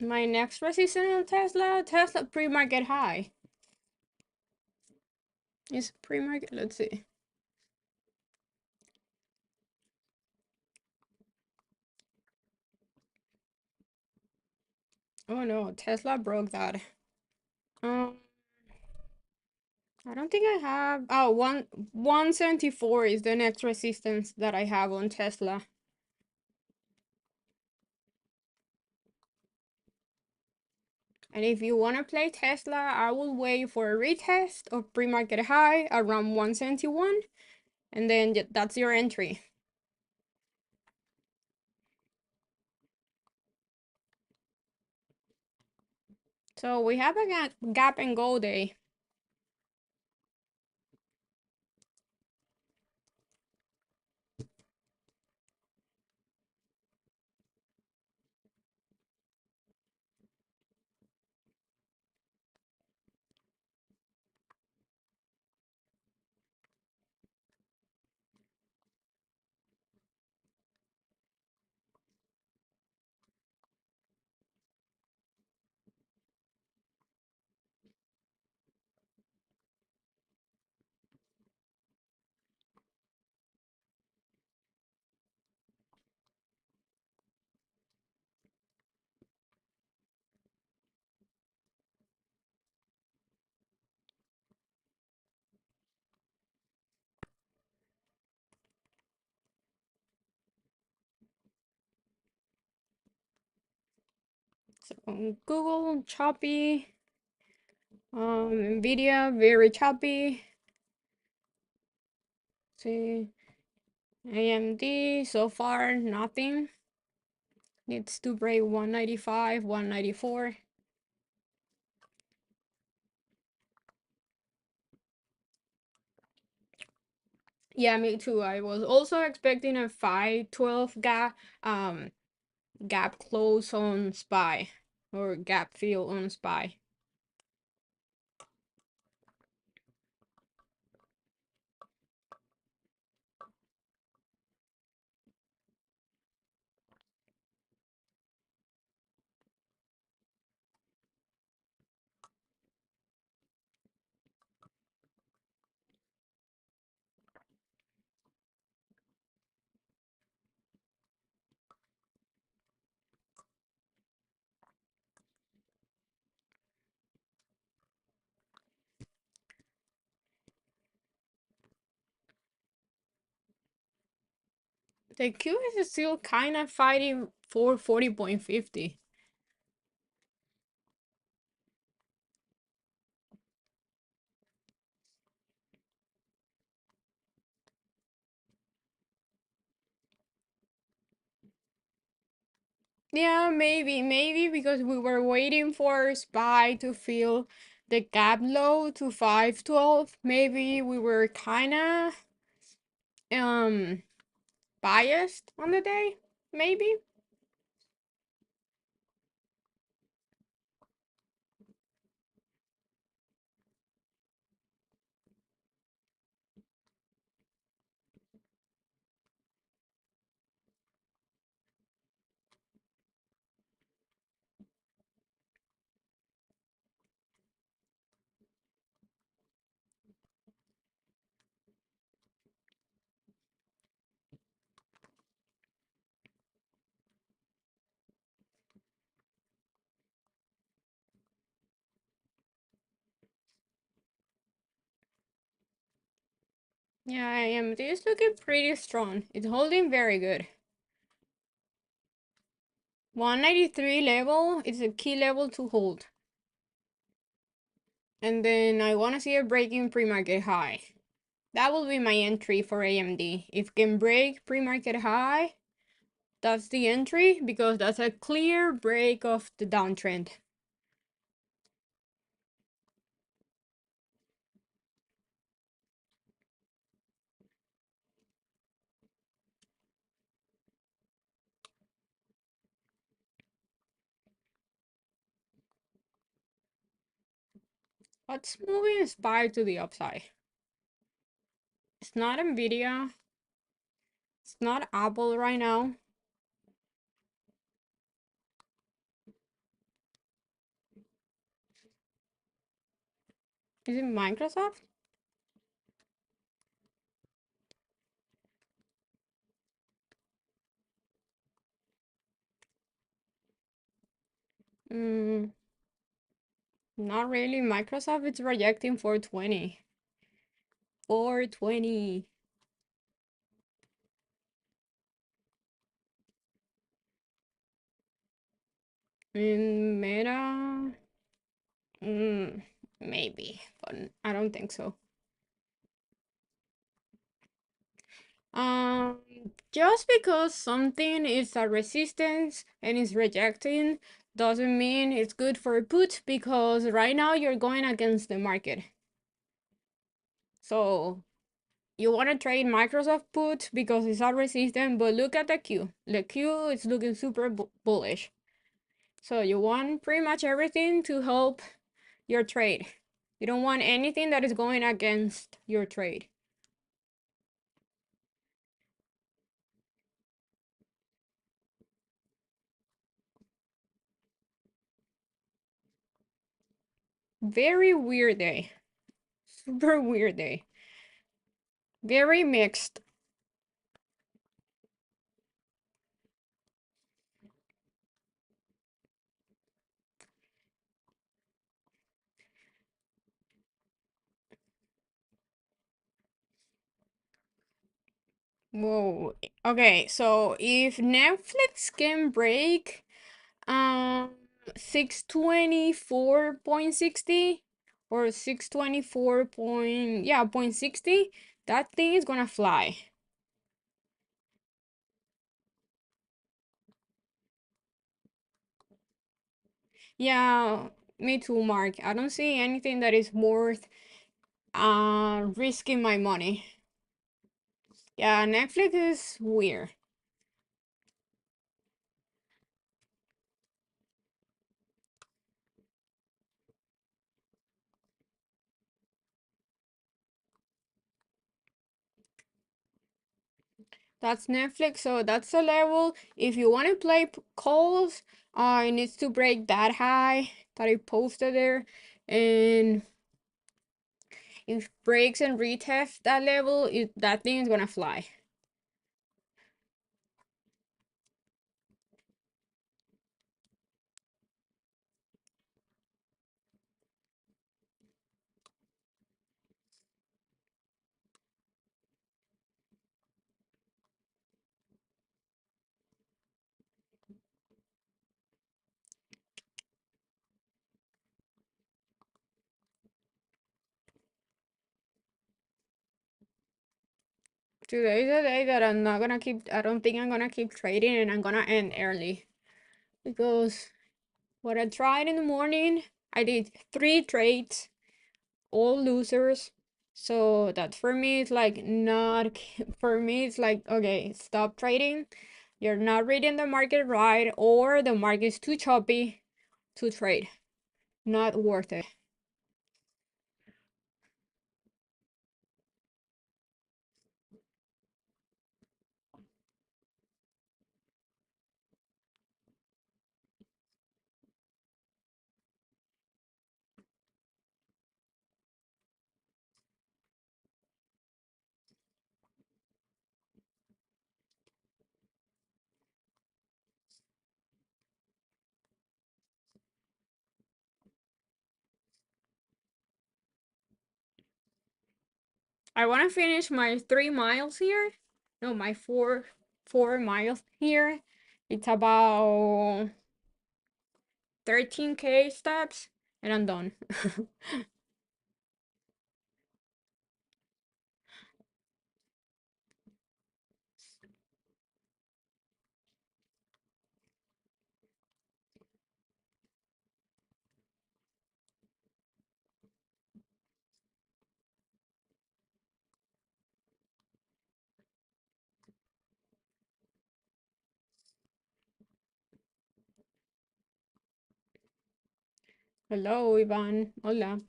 My next resistance on Tesla pre-market high. Is pre-market, let's see. Oh no, Tesla broke that. Um, I don't think I have, oh, 174 is the next resistance that I have on Tesla. And if you want to play Tesla, I will wait for a retest of pre-market high around 171, and then that's your entry. So we have a gap and go day. So on Google, choppy. Nvidia, very choppy. See, AMD, so far, nothing. Needs to break 195, 194. Yeah, me too. I was also expecting a 512 gap close on SPY or gap fill on SPY. The Q is still kind of fighting for 40.50. Yeah, maybe because we were waiting for SPY to fill the gap low to 512. Maybe we were kind of um biased on the day. Maybe. Yeah, I am. This is looking pretty strong. It's holding very good. 193 level is a key level to hold. And then I want to see a breaking pre-market high. That will be my entry for AMD. If can break pre-market high, that's the entry because that's a clear break of the downtrend. What's moving SPY to the upside? It's not Nvidia. It's not Apple right now. Is it Microsoft? Mm, not really. Microsoft it's rejecting 420. 420. In Meta, maybe, but I don't think so. Um, just because something is a resistance and is rejecting doesn't mean it's good for a put because right now you're going against the market. So you want to trade Microsoft put because it's a resistance, but look at the Q. The Q is looking super bullish. So you want pretty much everything to help your trade. You don't want anything that is going against your trade. Very weird day. Super weird day. Very mixed. Whoa. Okay, so if Netflix can break 624.60 or 624 point, yeah, point 60, that thing is gonna fly. Yeah, me too, Mark. I don't see anything that is worth risking my money. Yeah, Netflix is weird. That's Netflix, so that's the level. If you want to play calls, it needs to break that high that I posted there. And if breaks and retest that level, that thing is gonna fly. Today is a day that I'm not gonna keep, I don't think I'm gonna keep trading, and I'm gonna end early. Because what I tried in the morning, I did 3 trades, all losers. So that for me it's like not, for me it's like, okay, stop trading. You're not reading the market right, or the market is too choppy to trade. Not worth it. I want to finish my 3 miles here. No, my four miles here. It's about 13K steps, and I'm done. Hello, Ivan. Hola.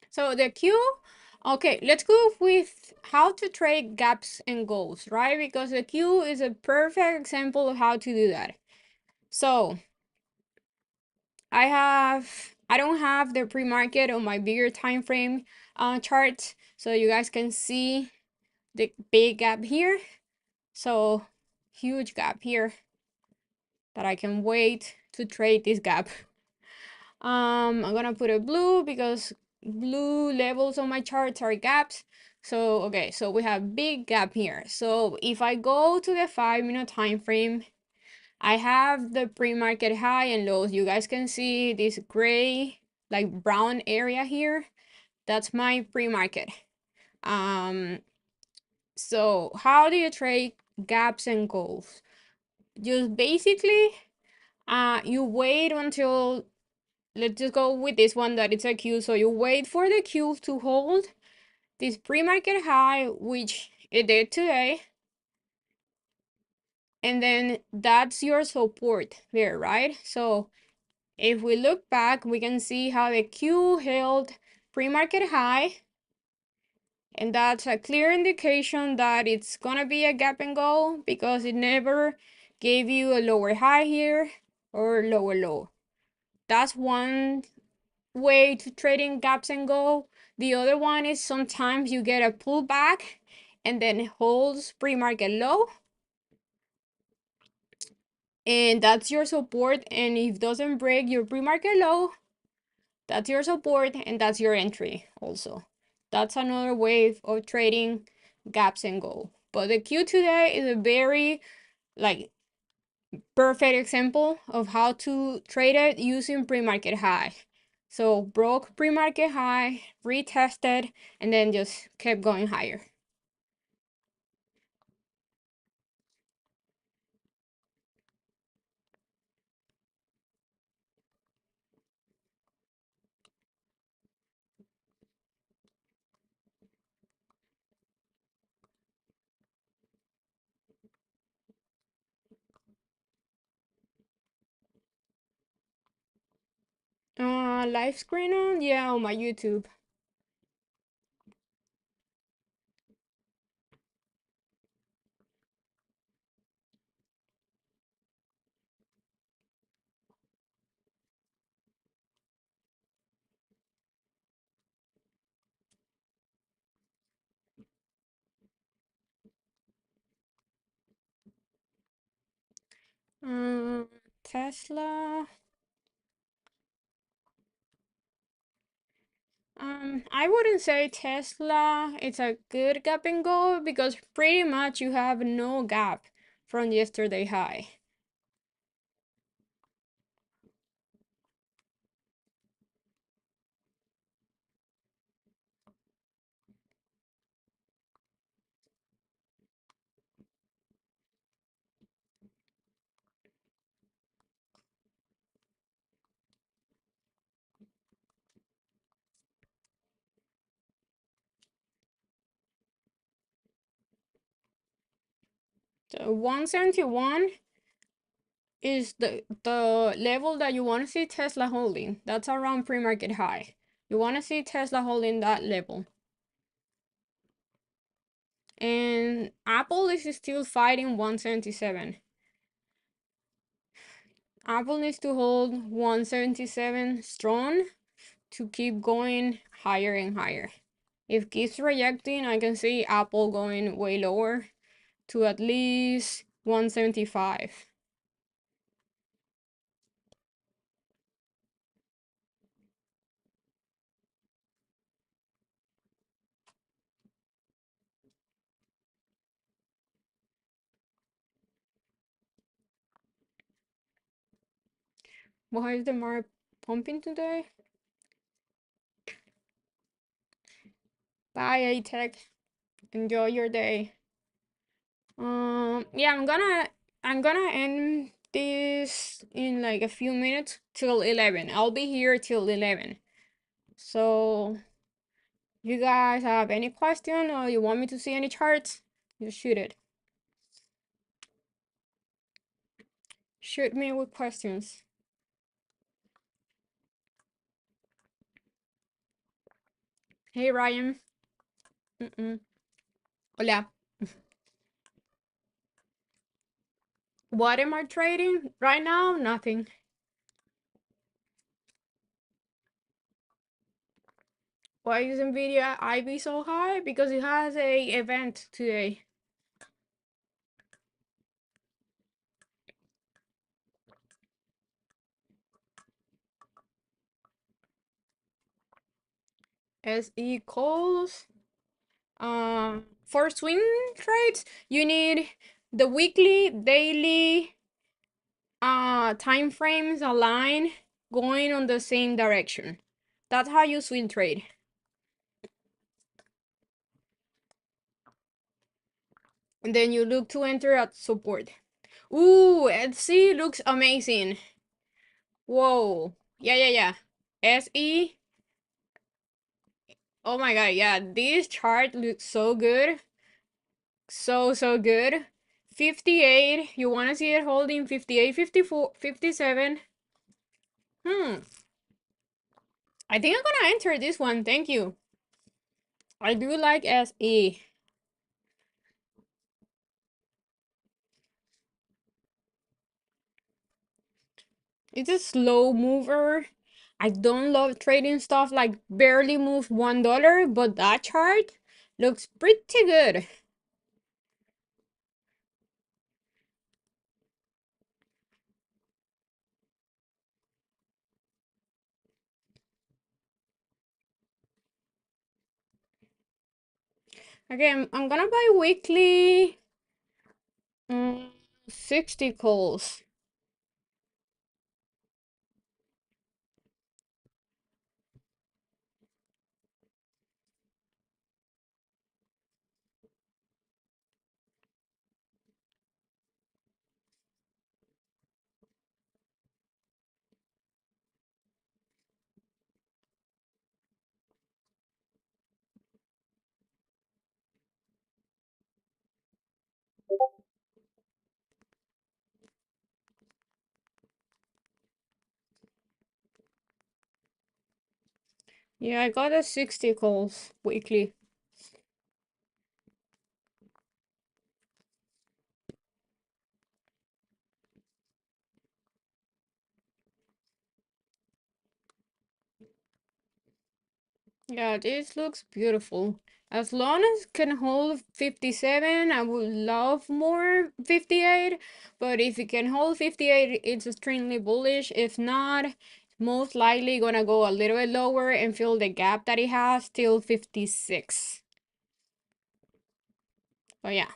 So the Q, okay, let's go with how to trade gaps and goals, right? Because the Q is a perfect example of how to do that. So I don't have the pre-market on my bigger time frame chart, so you guys can see the big gap here. So huge gap here that I can wait to trade this gap. I'm gonna put a blue because blue levels on my charts are gaps. So okay, so we have big gap here. So if I go to the 5 minute time frame, I have the pre-market high and lows. You guys can see this gray, like brown area here. That's my pre-market. Um, so how do you trade gaps and goals? Just basically, you wait until, let's just go with this one that it's a Q. So you wait for the Q to hold this pre-market high, which it did today. And then that's your support there, right? So if we look back, we can see how the Q held pre-market high, and that's a clear indication that it's gonna be a gap and go because it never gave you a lower high here or lower low. That's one way to trading gaps and go. The other one is sometimes you get a pullback and then it holds pre-market low, and that's your support, and if it doesn't break your pre-market low, That's your support and that's your entry also. That's another way of trading gaps and go. But the Q today is a very like perfect example of how to trade it using pre-market high. So broke pre-market high, retested, and then just kept going higher. Live screen on? Yeah, on my YouTube. Um, Tesla. I wouldn't say Tesla. It's a good gap and go because pretty much you have no gap from yesterday high. So 171 is the level that you want to see Tesla holding. That's around pre-market high. You want to see Tesla holding that level. And Apple is still fighting 177. Apple needs to hold 177 strong to keep going higher and higher. If keeps rejecting, I can see Apple going way lower to at least 175. Why is the market pumping today? Bye, A-Tech. Enjoy your day. Yeah, I'm gonna end this in like a few minutes till 11. I'll be here till 11. So, you guys have any question or you want me to see any charts? Just shoot it. Shoot me with questions. Hey, Ryan. Mm-mm. Hola. What am I trading right now? Nothing. Why is Nvidia IB so high? Because it has a event today. SE calls. For swing trades, you need the weekly, daily, time frames align going on the same direction. That's how you swing trade. And then you look to enter at support. Ooh, Etsy looks amazing. Whoa. Yeah, yeah, yeah. SE. Oh my god, yeah. This chart looks so good. So good. 58. You want to see it holding 58, 54, 57. Hmm. I think I'm gonna enter this one. Thank you. I do like SE. It's a slow mover. I don't love trading stuff like barely moves $1, but that chart looks pretty good. Okay, I'm gonna buy weekly 60 calls. Yeah, I got a 60 calls weekly. Yeah, this looks beautiful. As long as can hold 57, I would love more 58. But if it can hold 58, it's extremely bullish. If not, most likely gonna go a little bit lower and fill the gap that it has till 56. But yeah,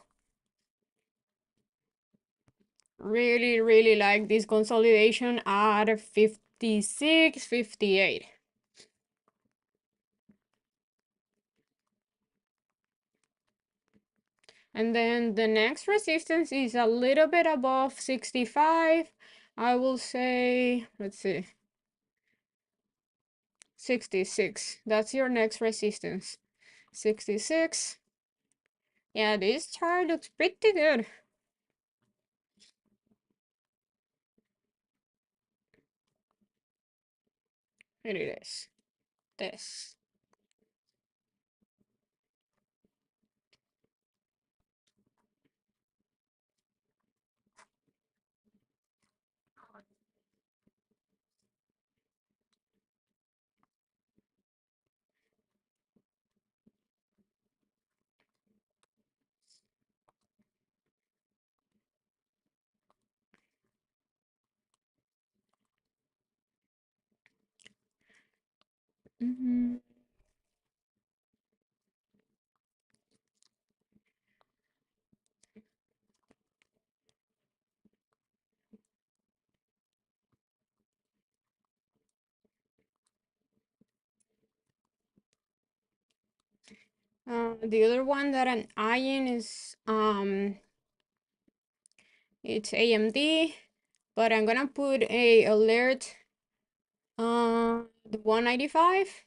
really, really like this consolidation at 56, 58. And then the next resistance is a little bit above 65. I will say, let's see, 66. That's your next resistance. 66. Yeah, this chart looks pretty good. Here it is. This. Mhm. The other one that I'm eyeing is it's AMD, but I'm gonna put a alert the 195,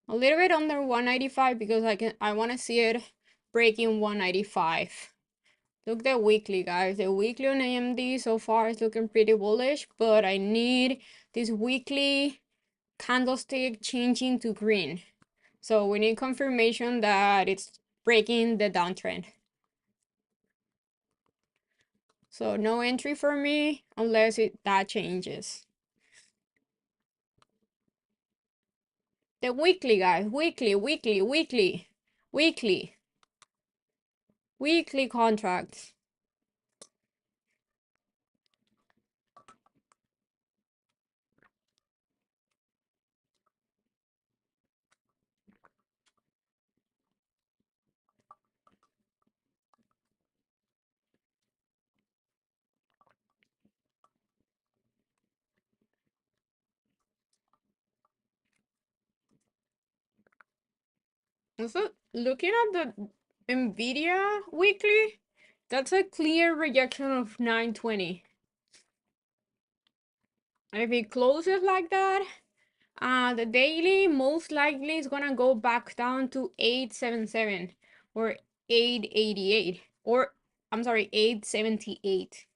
a little bit under 195 because I want to see it breaking 195. Look the weekly, guys. The weekly on AMD so far is looking pretty bullish, but I need this weekly candlestick changing to green. So we need confirmation that it's breaking the downtrend. So no entry for me unless that changes. The weekly, guys. Weekly, weekly, weekly, weekly, weekly contracts. Also, looking at the Nvidia weekly, that's a clear rejection of 920. If it closes like that, the daily most likely is gonna go back down to 877 or 888 or I'm sorry, 878.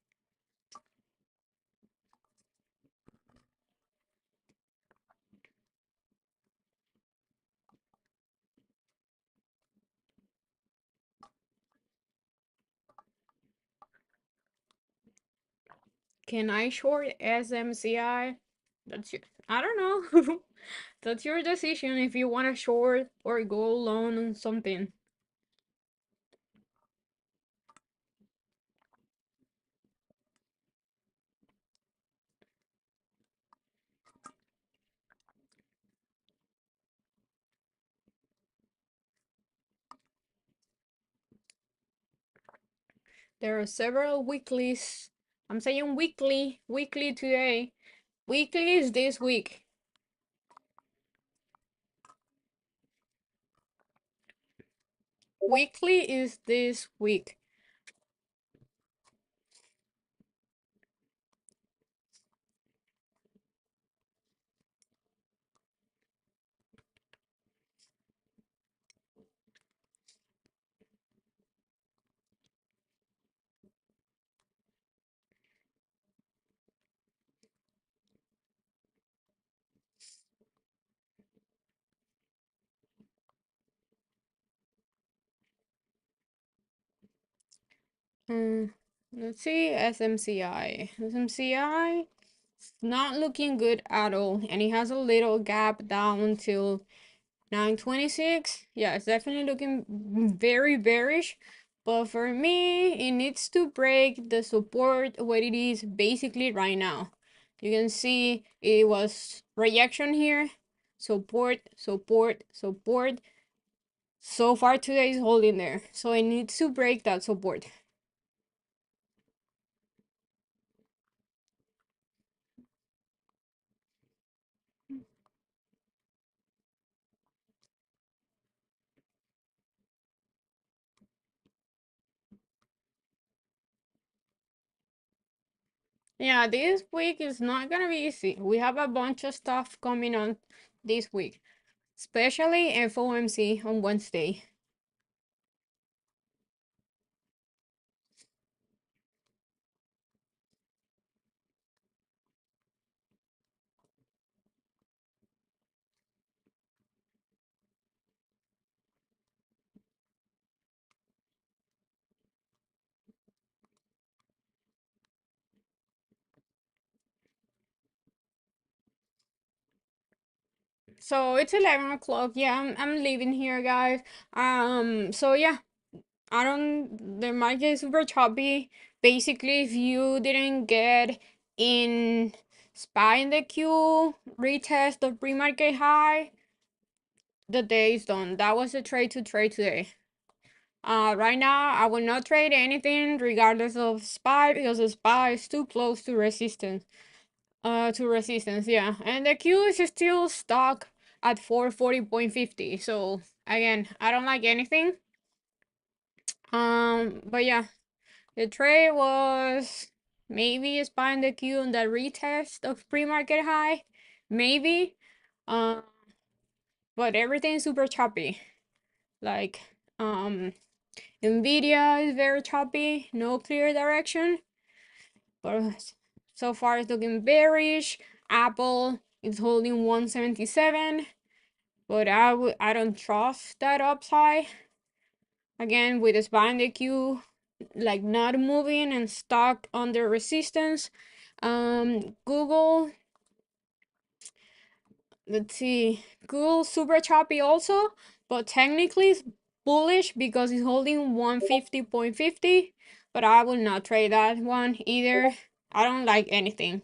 Can I short SMCI? That's your, I don't know. That's your decision if you want to short or go long on something. There are several weeklies. I'm saying weekly today. Weekly is this week. Weekly is this week. Um, let's see, SMCI. SMCI not looking good at all, and it has a little gap down till 926. Yeah, it's definitely looking very bearish. But for me, it needs to break the support what it is basically right now. You can see it was rejection here. Support, support, support. So far today is holding there. So it needs to break that support. Yeah, this week is not gonna be easy. We have a bunch of stuff coming on this week, especially FOMC on Wednesday. So it's 11 o'clock. Yeah, I'm leaving here, guys. So yeah, the market is super choppy. Basically, if you didn't get in SPY in the queue, retest the pre-market high, the day is done. That was the trade to trade today. Right now, I will not trade anything regardless of SPY because the SPY is too close to resistance. Yeah. And the Q is still stuck at 440.50. So again, I don't like anything. But yeah, the trade was maybe buying the Q on the retest of pre-market high, maybe. Um, but everything's super choppy. Like, Nvidia is very choppy, no clear direction. But so far it's looking bearish. Apple is holding 177. But I don't trust that upside. Again, with this bind Q like not moving and stuck under resistance. Google, let's see, Google super choppy also, but technically it's bullish because it's holding 150.50. But I will not trade that one either. I don't like anything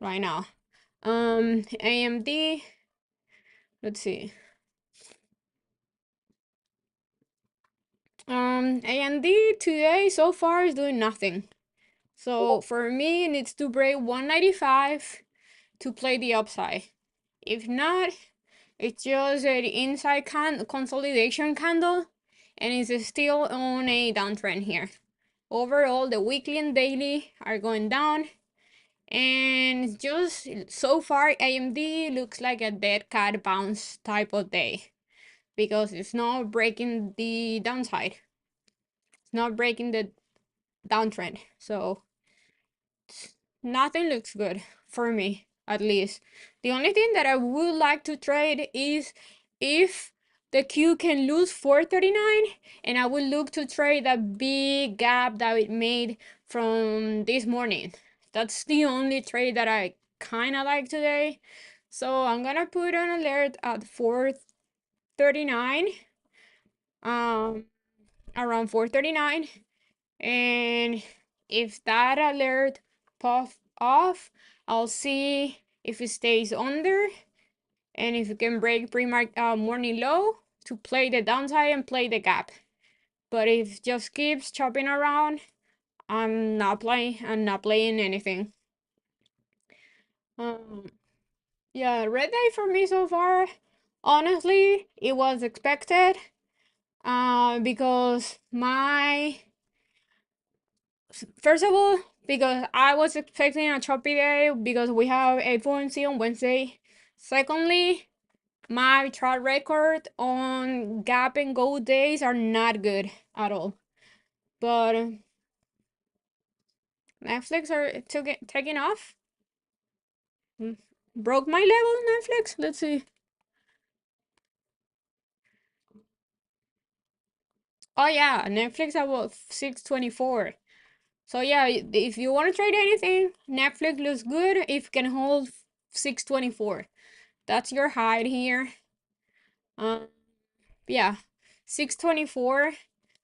right now. AMD, let's see. AMD today so far is doing nothing. So for me, it needs to break 195 to play the upside. If not, it's just an inside consolidation candle, and it's still on a downtrend here. Overall, the weekly and daily are going down, and just so far, AMD looks like a dead cat bounce type of day because it's not breaking the downside. It's not breaking the downtrend. So nothing looks good for me, at least. The only thing that I would like to trade is if the Q can lose 439, and I will look to trade that big gap that it made from this morning. That's the only trade that I kind of like today. So I'm gonna put an alert at 439, around 439. And if that alert pop off, I'll see if it stays under and if it can break morning low to play the downside and play the gap. But if it just keeps chopping around, I'm not playing. I'm not playing anything. Um, yeah, red day for me so far. Honestly, it was expected. Because my first of all, because I was expecting a choppy day because we have a fluency on Wednesday. Secondly, my track record on gap and go days are not good at all. But Netflix are taking off. Mm, Broke my level, Netflix. Let's see. Oh yeah, Netflix about 624. So yeah, if you want to trade anything, Netflix looks good if it can hold 624. That's your hide here. Um, yeah, 624.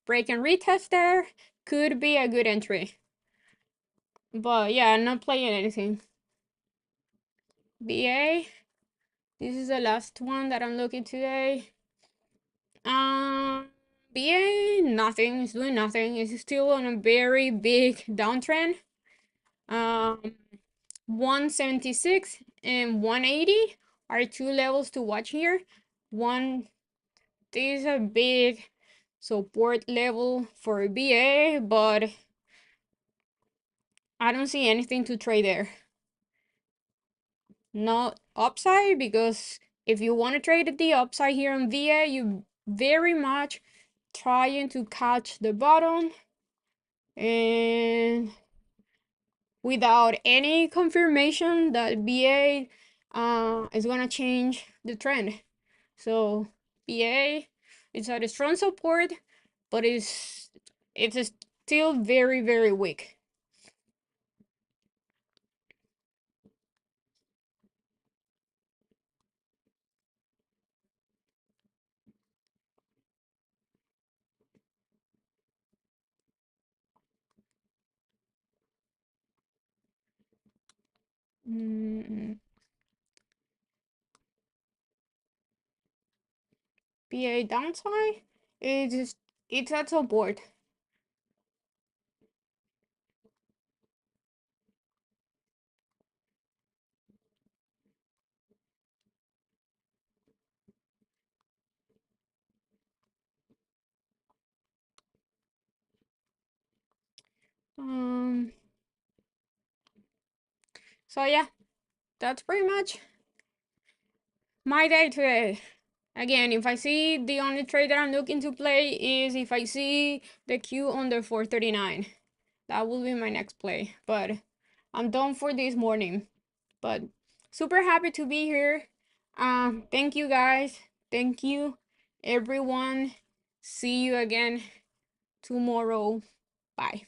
Break and retest there could be a good entry. But yeah, I'm not playing anything. BA. This is the last one that I'm looking today. BA, nothing. It's doing nothing. It's still on a very big downtrend. Um, 176 and 180 are two levels to watch here. This is a big support level for BA, but I don't see anything to trade there. Not upside, because if you want to trade the upside here on VA, you very much trying to catch the bottom and without any confirmation that BA is gonna change the trend. So BA is at a strong support, but it's still very weak. Mm, BA downside is it's at support. Um, so yeah, that's pretty much my day today. Again, if I see the only trade that I'm looking to play is if I see the Q under 439. That will be my next play. But I'm done for this morning. But super happy to be here. Thank you guys. Thank you everyone. See you again tomorrow. Bye.